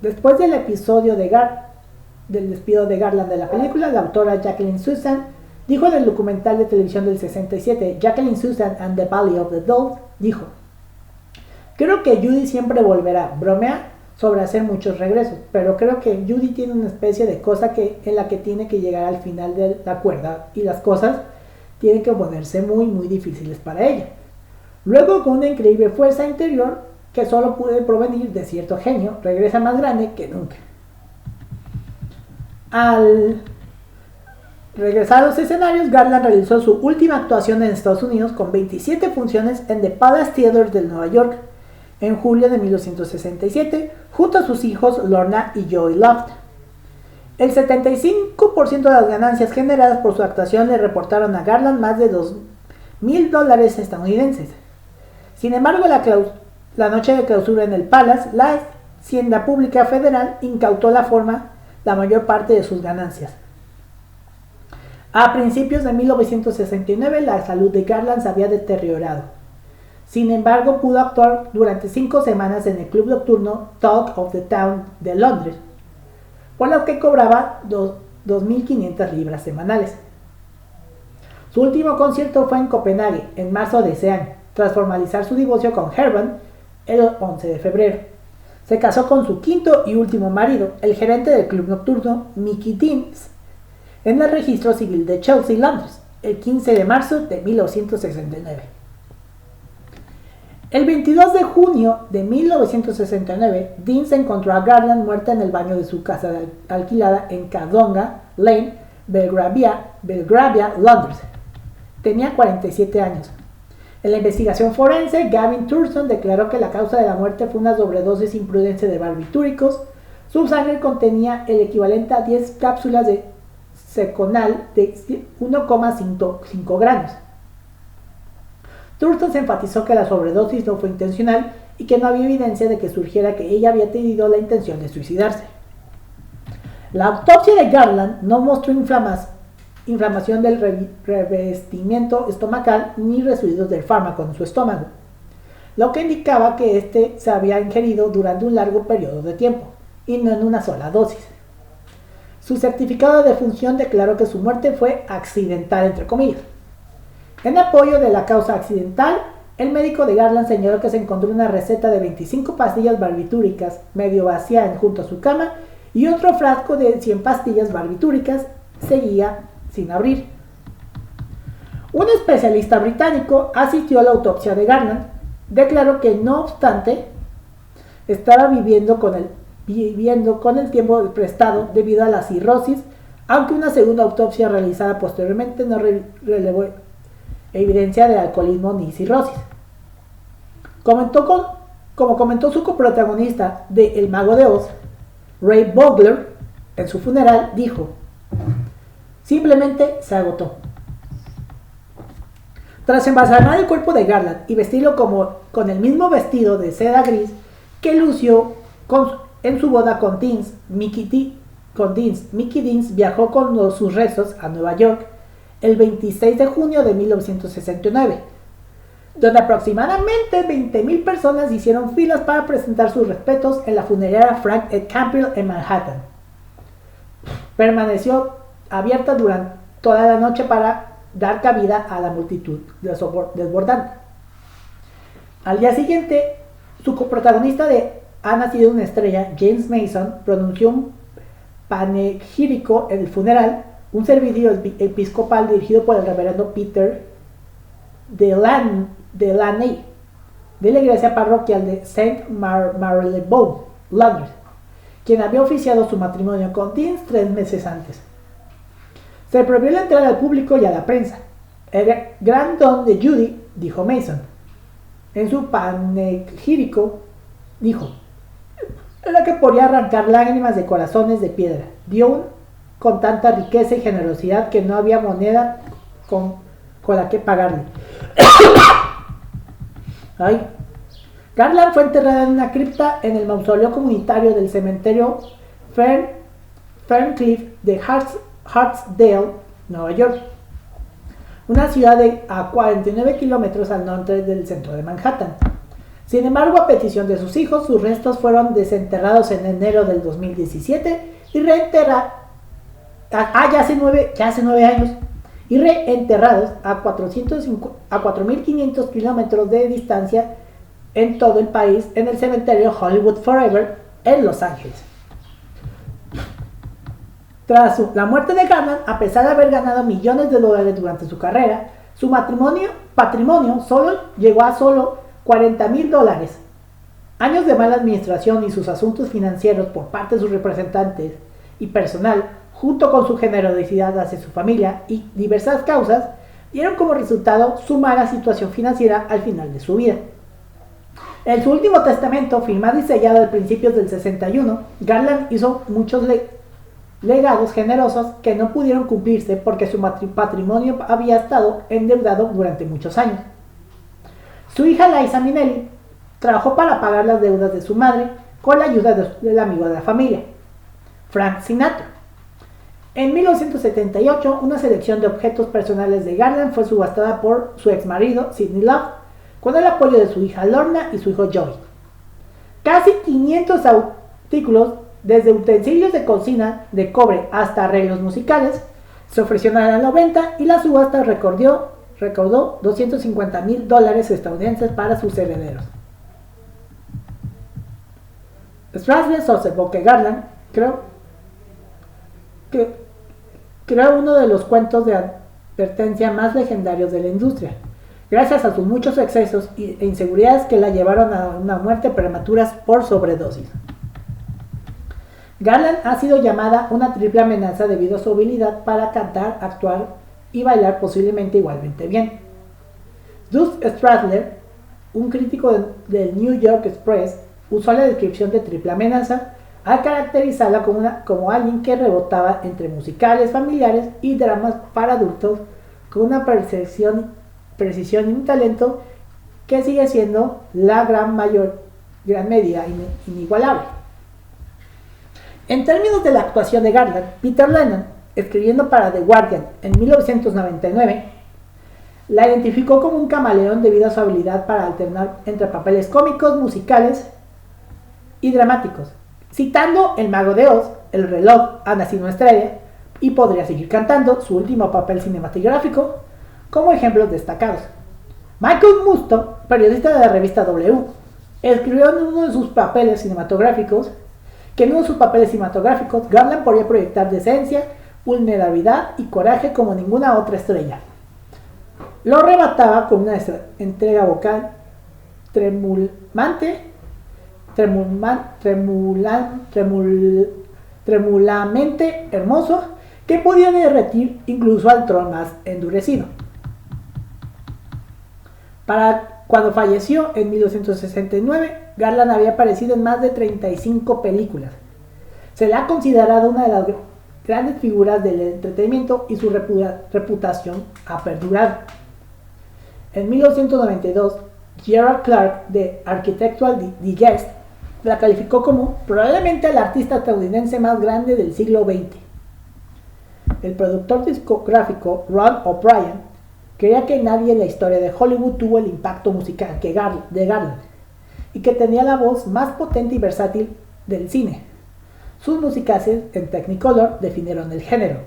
Después del episodio del despido de Garland de la película, la autora Jacqueline Susan dijo en el documental de televisión del 67, Jacqueline Susan and the Valley of the Dolls, dijo: "Creo que Judy siempre volverá, bromea sobre hacer muchos regresos, pero creo que Judy tiene una especie de cosa en la que tiene que llegar al final de la cuerda y las cosas tienen que ponerse muy muy difíciles para ella. Luego, con una increíble fuerza interior que solo puede provenir de cierto genio, regresa más grande que nunca." Al regresar a los escenarios, Garland realizó su última actuación en Estados Unidos con 27 funciones en The Palace Theatre de Nueva York en julio de 1967, junto a sus hijos Lorna y Joey Loft. El 75% de las ganancias generadas por su actuación le reportaron a Garland más de $2,000 estadounidenses. Sin embargo, la noche de clausura en el Palace, la Hacienda Pública Federal incautó la mayor parte de sus ganancias. A principios de 1969, la salud de Garland se había deteriorado. Sin embargo, pudo actuar durante 5 semanas en el club nocturno Talk of the Town de Londres, por lo que cobraba 2.500 libras semanales. Su último concierto fue en Copenhague, en marzo de ese año, tras formalizar su divorcio con Herman el 11 de febrero. Se casó con su quinto y último marido, el gerente del club nocturno Mickey Deans, en el registro civil de Chelsea, Londres, el 15 de marzo de 1969. El 22 de junio de 1969, Deans encontró a Garland muerta en el baño de su casa alquilada en Cadonga Lane, Belgravia, Londres. Tenía 47 años. En la investigación forense, Gavin Thurston declaró que la causa de la muerte fue una sobredosis imprudente de barbitúricos. Su sangre contenía el equivalente a 10 cápsulas de Seconal de 1,5 gramos. Thurston enfatizó que la sobredosis no fue intencional y que no había evidencia de que surgiera que ella había tenido la intención de suicidarse. La autopsia de Garland no mostró inflamación del revestimiento estomacal ni residuos del fármaco en su estómago, lo que indicaba que éste se había ingerido durante un largo periodo de tiempo y no en una sola dosis. Su certificado de defunción declaró que su muerte fue accidental, entre comillas. En apoyo de la causa accidental, el médico de Garland señaló que se encontró una receta de 25 pastillas barbitúricas medio vacía junto a su cama y otro frasco de 100 pastillas barbitúricas seguía sin abrir. Un especialista británico asistió a la autopsia de Garland. Declaró que, no obstante, estaba viviendo con el tiempo prestado debido a la cirrosis, aunque una segunda autopsia realizada posteriormente no relevó evidencia de alcoholismo ni cirrosis. Como comentó su coprotagonista de El Mago de Oz, Ray Bogler, en su funeral, dijo: "Simplemente se agotó". Tras embalsamar el cuerpo de Garland y vestirlo con el mismo vestido de seda gris que lució en su boda con Deans, Mickey Deans viajó con sus restos a Nueva York el 26 de junio de 1969, donde aproximadamente 20,000 personas hicieron filas para presentar sus respetos en la funeraria Frank E. Campbell en Manhattan. Permaneció abierta durante toda la noche para dar cabida a la multitud desbordante. Al día siguiente, su coprotagonista de Ha nacido una estrella, James Mason, pronunció un panegírico en el funeral, un servicio episcopal dirigido por el reverendo Peter Delaney, de la iglesia parroquial de St. Marylebone, Londres, quien había oficiado su matrimonio con Deans 3 meses antes. Se prohibió la entrada al público y a la prensa. El gran don de Judy, dijo Mason. En su panegírico, dijo, era que podía arrancar lágrimas de corazones de piedra. Con tanta riqueza y generosidad que no había moneda con la que pagarle. Ay. Garland fue enterrada en una cripta en el mausoleo comunitario del cementerio Ferncliff de Hartsdale, Nueva York, una ciudad a 49 kilómetros al norte del centro de Manhattan. Sin embargo, a petición de sus hijos, sus restos fueron desenterrados en enero del 2017 y reenterrados ya hace 9 años y reenterrados a 4.500 kilómetros de distancia en todo el país en el cementerio Hollywood Forever en Los Ángeles. Tras la muerte de Garland, a pesar de haber ganado millones de dólares durante su carrera, su patrimonio llegó a solo $40,000. Años de mala administración y sus asuntos financieros por parte de sus representantes y personal, junto con su generosidad hacia su familia y diversas causas, dieron como resultado su mala situación financiera al final de su vida. En su último testamento, firmado y sellado a principios del 61, Garland hizo muchos legados generosos que no pudieron cumplirse porque su patrimonio había estado endeudado durante muchos años. Su hija Liza Minnelli trabajó para pagar las deudas de su madre con la ayuda del amigo de la familia, Frank Sinatra. En 1978, una selección de objetos personales de Garland fue subastada por su exmarido, Sidney Love, con el apoyo de su hija Lorna y su hijo Joey. Casi 500 artículos, desde utensilios de cocina de cobre hasta arreglos musicales, se ofrecieron a la venta y la subasta recaudó $250,000 estadounidenses para sus herederos. Strasberg observó que Garland creó uno de los cuentos de advertencia más legendarios de la industria, gracias a sus muchos excesos e inseguridades que la llevaron a una muerte prematura por sobredosis. Garland ha sido llamada una triple amenaza debido a su habilidad para cantar, actuar y bailar posiblemente igualmente bien. Doug Stradler, un crítico del New York Express, usó la descripción de triple amenaza al caracterizarla como alguien que rebotaba entre musicales familiares y dramas para adultos con una precisión y un talento que sigue siendo la gran medida inigualable. En términos de la actuación de Garland, Peter Lennon, escribiendo para The Guardian en 1999, la identificó como un camaleón debido a su habilidad para alternar entre papeles cómicos, musicales y dramáticos, citando El Mago de Oz, El reloj ha nacido una estrella, y podría seguir cantando su último papel cinematográfico como ejemplos destacados. Michael Musto, periodista de la revista W, escribió en uno de sus papeles cinematográficos Garland podía proyectar decencia, vulnerabilidad y coraje como ninguna otra estrella. Lo remataba con una entrega vocal tremulamente hermoso que podía derretir incluso al troll más endurecido. Para cuando falleció en 1969, Garland había aparecido en más de 35 películas. Se le ha considerado una de las grandes figuras del entretenimiento y su reputación ha perdurado. En 1992, Gerald Clark de Architectural Digest la calificó como probablemente el artista estadounidense más grande del siglo XX. El productor discográfico Ron O'Brien creía que nadie en la historia de Hollywood tuvo el impacto musical de Garland y que tenía la voz más potente y versátil del cine. Sus musicales en Technicolor definieron el género.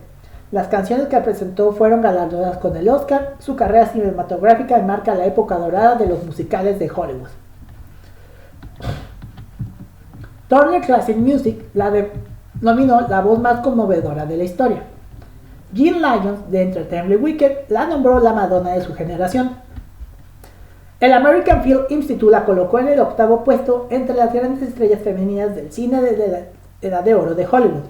Las canciones que presentó fueron galardonadas con el Oscar. Su carrera cinematográfica enmarca la época dorada de los musicales de Hollywood. Turner Classic Music la denominó la voz más conmovedora de la historia. Gene Lyons de Entertainment Weekly la nombró la Madonna de su generación. El American Film Institute la colocó en el 8º puesto entre las grandes estrellas femeninas del cine de la Edad de Oro de Hollywood.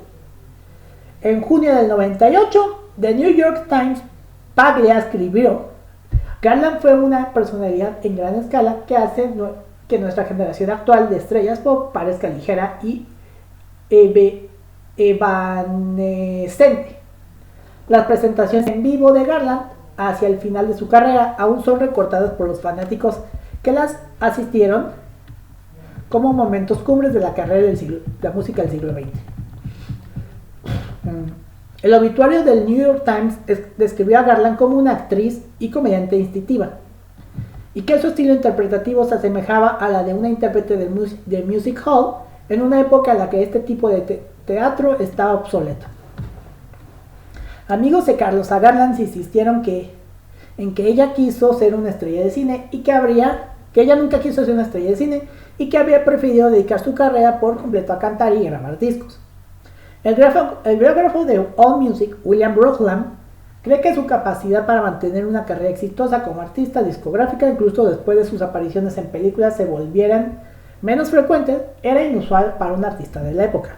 En junio del 98, The New York Times, Paglia escribió: Garland fue una personalidad en gran escala que hace que nuestra generación actual de estrellas pop parezca ligera y evanescente. Las presentaciones en vivo de Garland hacia el final de su carrera aún son recordadas por los fanáticos que las asistieron como momentos cumbres de la carrera de la música del siglo XX. El obituario del New York Times describió a Garland como una actriz y comediante instintiva, y que su estilo interpretativo se asemejaba a la de una intérprete de music hall en una época en la que este tipo de teatro estaba obsoleto. Amigos de Carlos a Garland insistieron en que ella quiso ser una estrella de cine y que ella nunca quiso ser una estrella de cine y que había preferido dedicar su carrera por completo a cantar y grabar discos. El biógrafo de AllMusic, William Brooklyn, cree que su capacidad para mantener una carrera exitosa como artista discográfica, incluso después de sus apariciones en películas se volvieran menos frecuentes, era inusual para un artista de la época.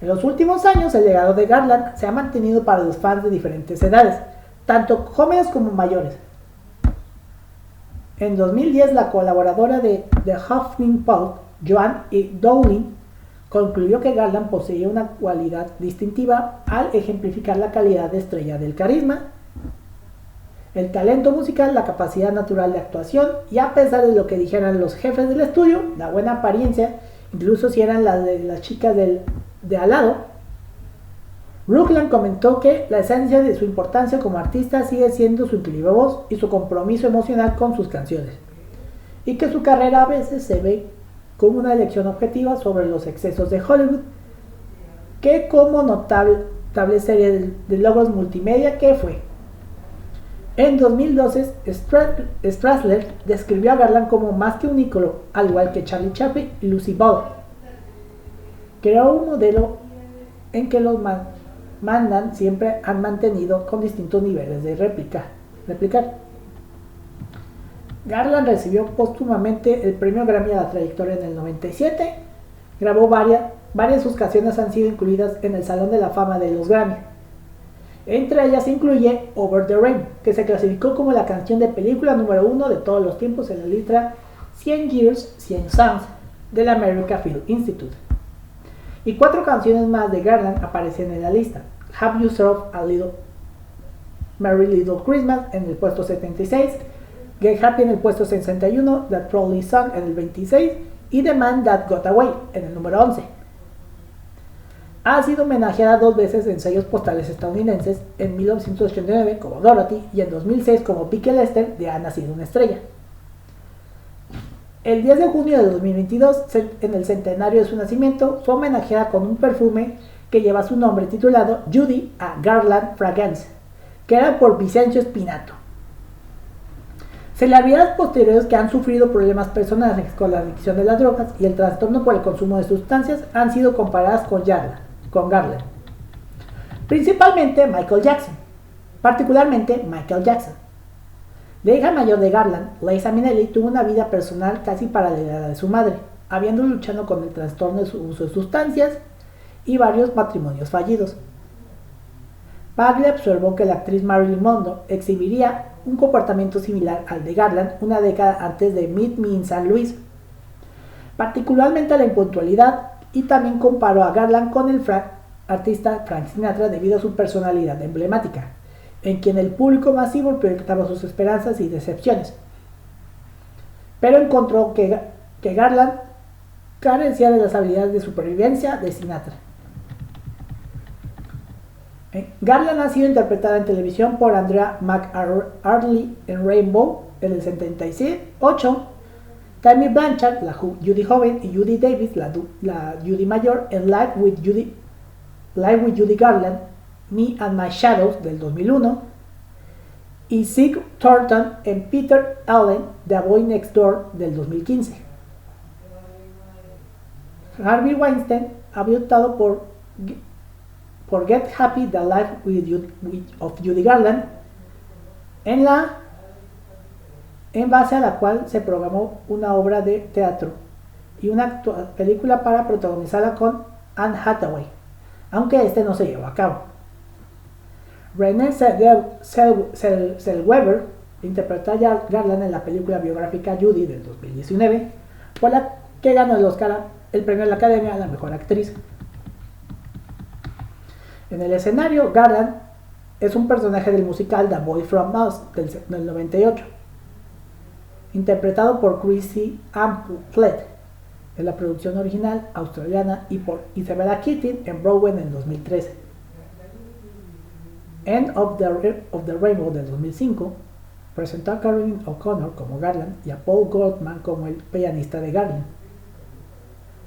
En los últimos años, el legado de Garland se ha mantenido para los fans de diferentes edades, tanto jóvenes como mayores. En 2010, la colaboradora de The Huffington Post, Joanne E. Dowling, concluyó que Garland poseía una cualidad distintiva al ejemplificar la calidad de estrella del carisma, el talento musical, la capacidad natural de actuación y, a pesar de lo que dijeran los jefes del estudio, la buena apariencia, incluso si eran las de las chicas de al lado. Brooklyn comentó que la esencia de su importancia como artista sigue siendo su increíble voz y su compromiso emocional con sus canciones, y que su carrera a veces se ve como una elección objetiva sobre los excesos de Hollywood, que como notable serie de logros multimedia que fue. En 2012, Strassler describió a Garland como más que un ícono, al igual que Charlie Chaplin y Lucy Ball. Creó un modelo en que los mandan siempre han mantenido con distintos niveles de replicar. Garland recibió póstumamente el premio Grammy a la trayectoria en el 97. Grabó varias de sus canciones han sido incluidas en el Salón de la Fama de los Grammy. Entre ellas incluye Over the Rain, que se clasificó como la canción de película número 1 de todos los tiempos en la lista 100 Years, 100 Songs del American Film Institute. Y 4 canciones más de Garland aparecen en la lista: Have You Served a Merry Little Christmas en el puesto 76, Get Happy en el puesto 61, The Trolley Song en el 26 y The Man That Got Away en el número 11. Ha sido homenajeada 2 veces en sellos postales estadounidenses, en 1989 como Dorothy y en 2006 como Vicky Lester de Ha Nacido una Estrella. El 10 de junio de 2022, en el centenario de su nacimiento, fue homenajeada con un perfume que lleva su nombre titulado Judy a Garland Fragrance, que era por Vicencio Spinato. Celebridades posteriores que han sufrido problemas personales con la adicción de las drogas y el trastorno por el consumo de sustancias han sido comparadas con Garland. Principalmente Michael Jackson, particularmente Michael Jackson. La hija mayor de Garland, Liza Minnelli, tuvo una vida personal casi paralela a la de su madre, habiendo luchado con el trastorno de su uso de sustancias y varios matrimonios fallidos. Bagley observó que la actriz Marilyn Monroe exhibiría un comportamiento similar al de Garland una década antes de Meet Me in St. Louis, particularmente a la impuntualidad, y también comparó a Garland con el artista Frank Sinatra debido a su personalidad emblemática, en quien el público masivo proyectaba sus esperanzas y decepciones. Pero encontró que Garland carecía de las habilidades de supervivencia de Sinatra. Garland ha sido interpretada en televisión por Andrea McArdle en Rainbow en el 78, Tammy Blanchard, la Judy joven, y Judy Davis, la Judy mayor, en Live with Judy Garland, Me and My Shadows del 2001, y Sig Thornton en Peter Allen, The Boy Next Door del 2015. Harvey Weinstein había optado por Get Happy, The Life of Judy Garland, en base a la cual se programó una obra de teatro y una película para protagonizarla con Anne Hathaway, aunque este no se llevó a cabo. Renée Zellweger interpretó a Garland en la película biográfica Judy del 2019, por la que ganó el Oscar, el premio de la Academia a la mejor actriz. En el escenario, Garland es un personaje del musical The Boy From Us del 98, interpretado por Chrissy Amphlett en la producción original australiana y por Isabella Keating en Broadway en el 2013. End of the Rainbow del 2005 presentó a Caroline O'Connor como Garland y a Paul Goldman como el pianista de Garland.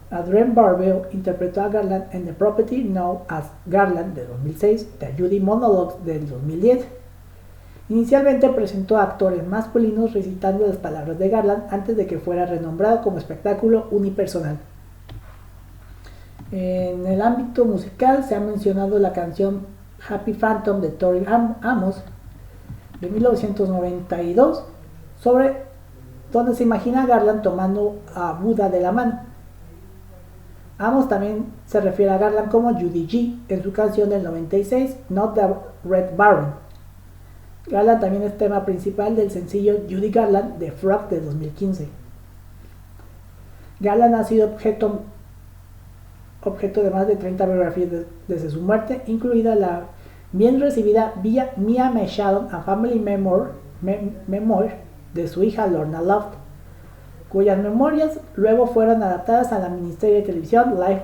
Adrienne Barbeau interpretó a Garland en The Property Known as Garland de 2006, The Judy Monologues del 2010. Inicialmente presentó a actores masculinos recitando las palabras de Garland antes de que fuera renombrado como espectáculo unipersonal. En el ámbito musical se ha mencionado la canción Happy Phantom de Tori Amos de 1992, donde se imagina a Garland tomando a Buda de la mano. Amos también se refiere a Garland como Judy G en su canción del 96, Not the Red Baron. Garland también es tema principal del sencillo Judy Garland de Frog de 2015. Garland ha sido objeto de más de 30 biografías desde su muerte, incluida la bien recibida Mia My Shadow, a Family Memoir de su hija Lorna Loft, cuyas memorias luego fueron adaptadas a la miniserie de televisión Life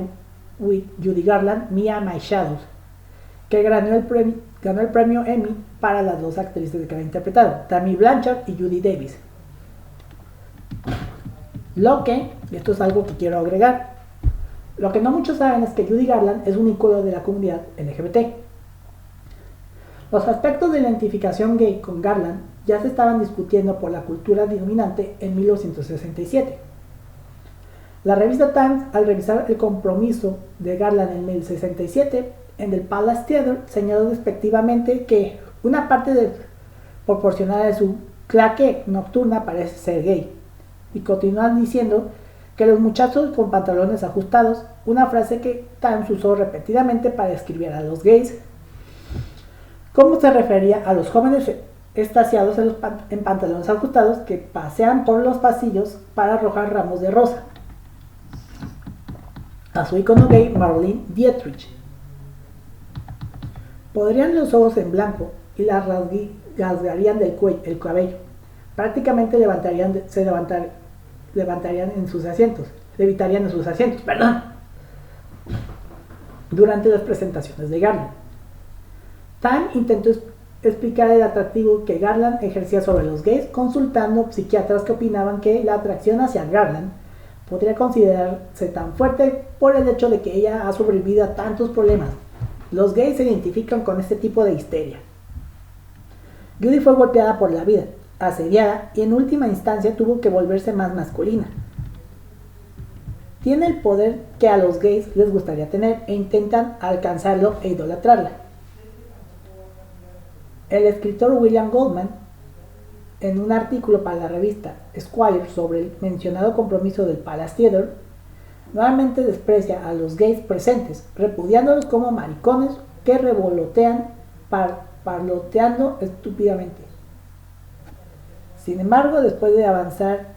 with Judy Garland, Mia My Shadows, que ganó el premio Emmy para las dos actrices que la interpretaron, Tammy Blanchard y Judy Davis. Y esto es algo que quiero agregar, lo que no muchos saben es que Judy Garland es un ícono de la comunidad LGBT. Los aspectos de la identificación gay con Garland ya se estaban discutiendo por la cultura dominante en 1967. La revista Times, al revisar el compromiso de Garland en el 67 en el Palace Theatre, señaló despectivamente que una parte proporcional de su claque nocturna parece ser gay, y continúan diciendo que los muchachos con pantalones ajustados, una frase que Times usó repetidamente para describir a los gays, como se refería a los jóvenes extasiados en pantalones ajustados que pasean por los pasillos para arrojar ramos de rosa, a su ícono gay Marlene Dietrich. Podrían los ojos en blanco y las rasgarían del cuello, el cabello, prácticamente levitarían en sus asientos, durante las presentaciones de Garland. Time intentó explicar el atractivo que Garland ejercía sobre los gays, consultando psiquiatras que opinaban que la atracción hacia Garland podría considerarse tan fuerte por el hecho de que ella ha sobrevivido a tantos problemas. Los gays se identifican con este tipo de histeria. Judy fue golpeada por la vida, asediada y en última instancia tuvo que volverse más masculina. Tiene el poder que a los gays les gustaría tener e intentan alcanzarlo e idolatrarla. El escritor William Goldman, en un artículo para la revista Esquire sobre el mencionado compromiso del Palace Theatre, nuevamente desprecia a los gays presentes, repudiándolos como maricones que revolotean parloteando estúpidamente. Sin embargo, después de avanzar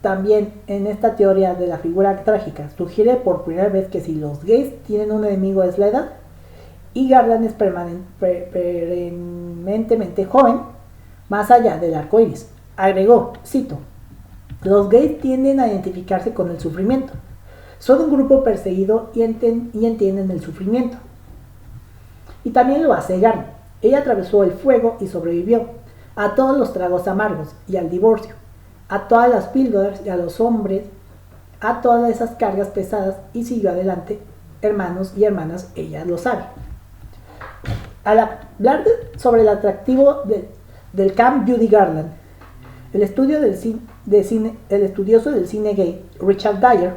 también en esta teoría de la figura trágica, sugiere por primera vez que si los gays tienen un enemigo es la edad, y Garland es permanentemente joven, más allá del arco iris. Agregó, cito, los gays tienden a identificarse con el sufrimiento. Son un grupo perseguido y entienden el sufrimiento. Y también lo hace Garland. Ella atravesó el fuego y sobrevivió a todos los tragos amargos y al divorcio, a todas las píldoras y a los hombres, a todas esas cargas pesadas y siguió adelante. Hermanos y hermanas, ella lo sabe. Al hablar sobre el atractivo del camp Judy Garland, el estudioso del cine gay Richard Dyer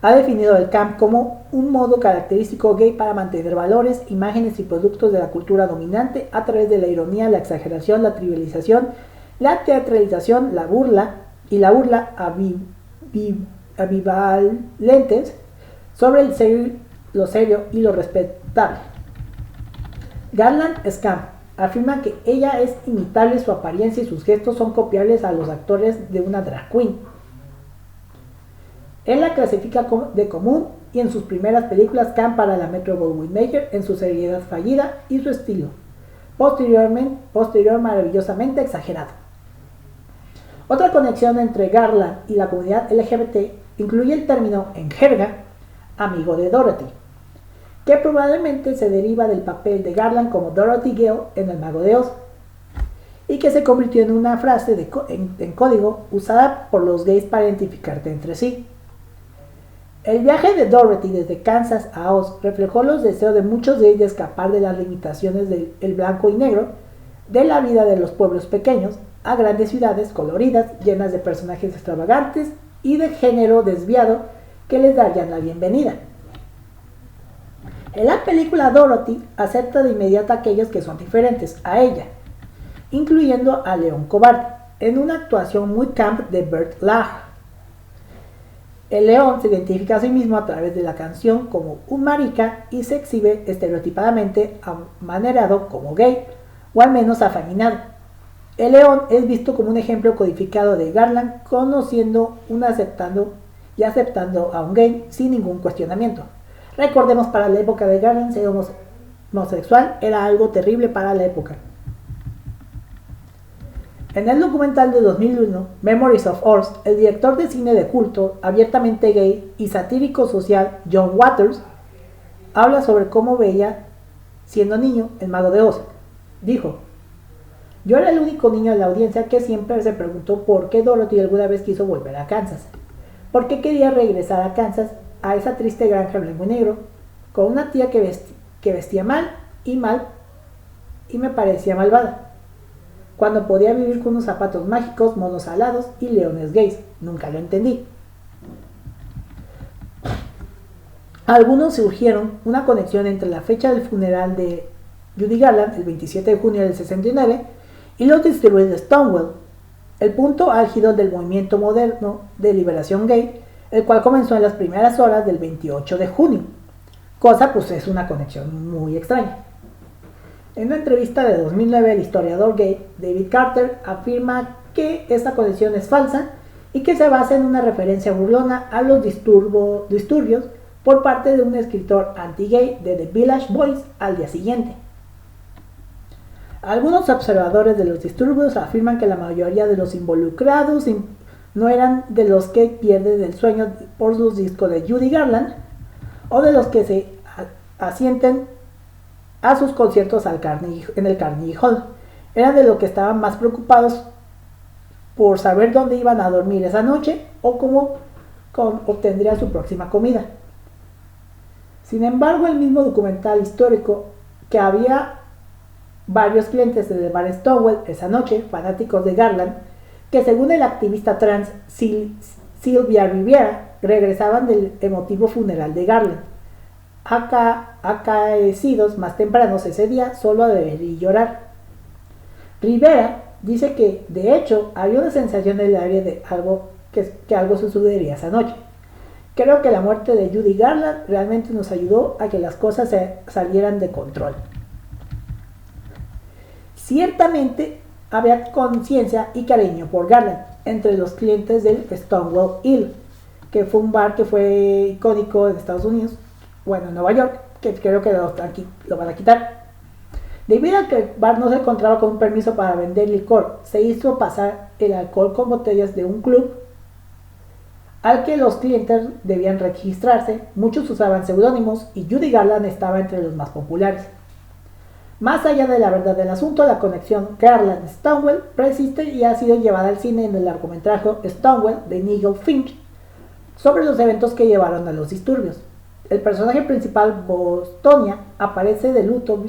ha definido el camp como un modo característico gay para mantener valores, imágenes y productos de la cultura dominante a través de la ironía, la exageración, la trivialización, la teatralización, la burla ambivalentes sobre lo serio y lo respetable. Garland Scamp afirma que ella es imitable, su apariencia y sus gestos son copiables a los actores de una drag queen. Él la clasifica de común y en sus primeras películas Camp para la Metro-Goldwyn-Mayer en su seriedad fallida y su estilo posterior maravillosamente exagerado. Otra conexión entre Garland y la comunidad LGBT incluye el término en jerga amigo de Dorothy, que probablemente se deriva del papel de Garland como Dorothy Gale en El Mago de Oz, y que se convirtió en una frase en código usada por los gays para identificarte entre sí. El viaje de Dorothy desde Kansas a Oz reflejó los deseos de muchos gays de escapar de las limitaciones del blanco y negro, de la vida de los pueblos pequeños, a grandes ciudades coloridas, llenas de personajes extravagantes y de género desviado que les darían la bienvenida. En la película Dorothy acepta de inmediato a aquellos que son diferentes a ella, incluyendo a León Cobarde, en una actuación muy camp de Bert Lahr. El león se identifica a sí mismo a través de la canción como un marica y se exhibe estereotipadamente amanerado como gay, o al menos afeminado. El león es visto como un ejemplo codificado de Garland, conociendo, aceptando a un gay sin ningún cuestionamiento. Recordemos, para la época de Garland, ser homosexual era algo terrible para la época. En el documental de 2001, Memories of Oz, el director de cine de culto, abiertamente gay y satírico social John Waters habla sobre cómo veía, siendo niño, El Mago de Oz. Dijo: yo era el único niño en la audiencia que siempre se preguntó por qué Dorothy alguna vez quiso volver a Kansas. ¿Por qué quería regresar a Kansas, a esa triste granja blanco y negro, con una tía que vestía mal y me parecía malvada, cuando podía vivir con unos zapatos mágicos, monos alados y leones gays? Nunca lo entendí. Algunos surgieron una conexión entre la fecha del funeral de Judy Garland, el 27 de junio del 69, y los disturbios de Stonewall, el punto álgido del movimiento moderno de liberación gay, el cual comenzó en las primeras horas del 28 de junio. Cosa, pues, es una conexión muy extraña. En una entrevista de 2009, el historiador gay David Carter afirma que esta conexión es falsa y que se basa en una referencia burlona a los disturbios por parte de un escritor anti-gay de The Village Voice al día siguiente. Algunos observadores de los disturbios afirman que la mayoría de los involucrados no eran de los que pierden el sueño por los discos de Judy Garland o de los que se asienten a sus conciertos en el Carnegie Hall. Eran de los que estaban más preocupados por saber dónde iban a dormir esa noche o cómo obtendrían su próxima comida. Sin embargo, el mismo documental histórico que había varios clientes del bar Stonewall esa noche, fanáticos de Garland, que según el activista trans Sylvia Rivera, regresaban del emotivo funeral de Garland, acaecidos más tempranos ese día solo a beber y llorar. Rivera dice que, de hecho, había una sensación en el aire de que algo sucedería esa noche. Creo que la muerte de Judy Garland realmente nos ayudó a que las cosas salieran de control. Ciertamente había conciencia y cariño por Garland entre los clientes del Stonewall Inn, que fue un bar que fue icónico en Estados Unidos, bueno, en Nueva York, que creo que lo van a quitar. Debido a que el bar no se encontraba con un permiso para vender licor, se hizo pasar el alcohol con botellas de un club al que los clientes debían registrarse. Muchos usaban seudónimos y Judy Garland estaba entre los más populares. Más allá de la verdad del asunto, la conexión Garland-Stonewall persiste y ha sido llevada al cine en el largometraje Stonewall de Nigel Finch sobre los eventos que llevaron a los disturbios. El personaje principal, Bostonia, aparece de luto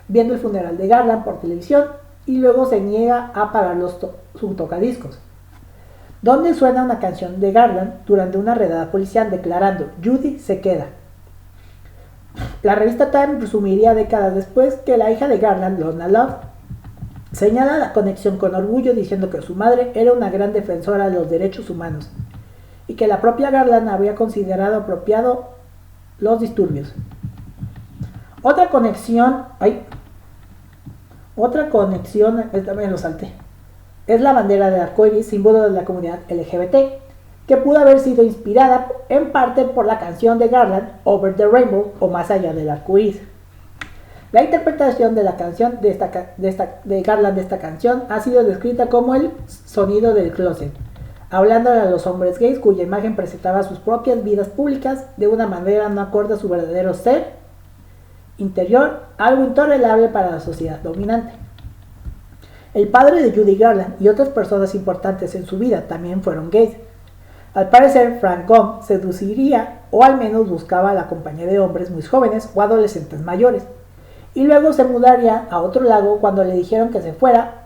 viendo el funeral de Garland por televisión y luego se niega a apagar su tocadiscos, donde suena una canción de Garland durante una redada policial declarando: Judy se queda. La revista Time presumiría décadas después que la hija de Garland, Lorna Love, señala la conexión con orgullo, diciendo que su madre era una gran defensora de los derechos humanos y que la propia Garland había considerado apropiado los disturbios. Otra conexión, esta me lo salté, es la bandera del arco iris, símbolo de la comunidad LGBT, que pudo haber sido inspirada en parte por la canción de Garland, Over the Rainbow, o Más allá del arco iris. La interpretación de la canción de Garland de esta canción ha sido descrita como el sonido del closet, hablando a los hombres gays cuya imagen presentaba sus propias vidas públicas de una manera no acorde a su verdadero ser interior, algo intolerable para la sociedad dominante. El padre de Judy Garland y otras personas importantes en su vida también fueron gays. Al parecer, Frank Gumb seduciría o al menos buscaba la compañía de hombres muy jóvenes o adolescentes mayores, y luego se mudaría a otro lago cuando le dijeron que se fuera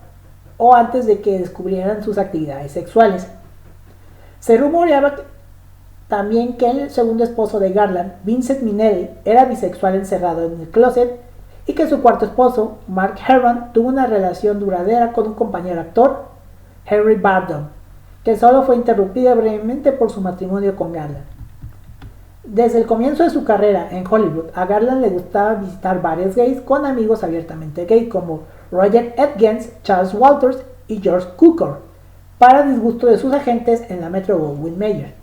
o antes de que descubrieran sus actividades sexuales. Se rumoreaba también que el segundo esposo de Garland, Vincent Minnelli, era bisexual encerrado en el closet y que su cuarto esposo, Mark Herman, tuvo una relación duradera con un compañero actor, Henry Bardem, que solo fue interrumpida brevemente por su matrimonio con Garland. Desde el comienzo de su carrera en Hollywood, a Garland le gustaba visitar bares gays con amigos abiertamente gay como Roger Atkins, Charles Walters y George Cukor, para disgusto de sus agentes en la Metro-Goldwyn-Mayer.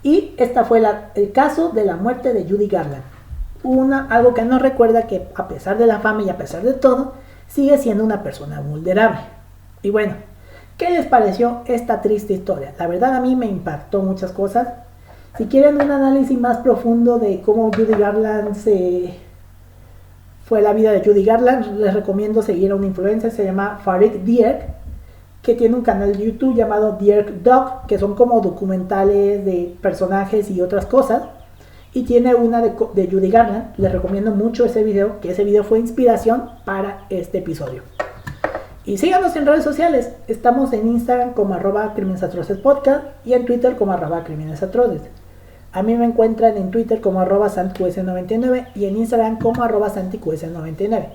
Y esta fue el caso de la muerte de Judy Garland. Algo que nos recuerda que a pesar de la fama y a pesar de todo, sigue siendo una persona vulnerable. Y bueno, ¿qué les pareció esta triste historia? La verdad a mí me impactó muchas cosas. Si quieren un análisis más profundo de cómo Judy Garland fue la vida de Judy Garland, les recomiendo seguir a una influencer, se llama Farid Dierk, que tiene un canal de YouTube llamado Dierk Doc, que son como documentales de personajes y otras cosas, y tiene una de Judy Garland. Les recomiendo mucho ese video, que ese video fue inspiración para este episodio. Y síganos en redes sociales, estamos en Instagram como @crimenesatrocespodcast y en Twitter como @crimenesatroces. A mí me encuentran en Twitter como @santiqs99 y en Instagram como @santiqs99.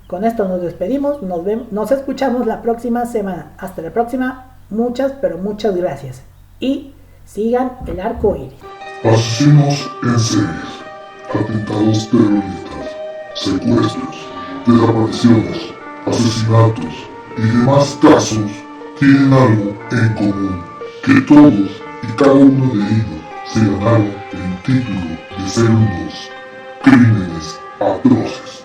Con esto nos despedimos, nos escuchamos la próxima semana. Hasta la próxima, muchas pero muchas gracias. Y sigan el arco iris. Asesinos en series, atentados terroristas, secuestros, desapariciones, asesinatos y demás casos tienen algo en común, que todos y cada uno de ellos se ganaron el título de ser unos crímenes atroces.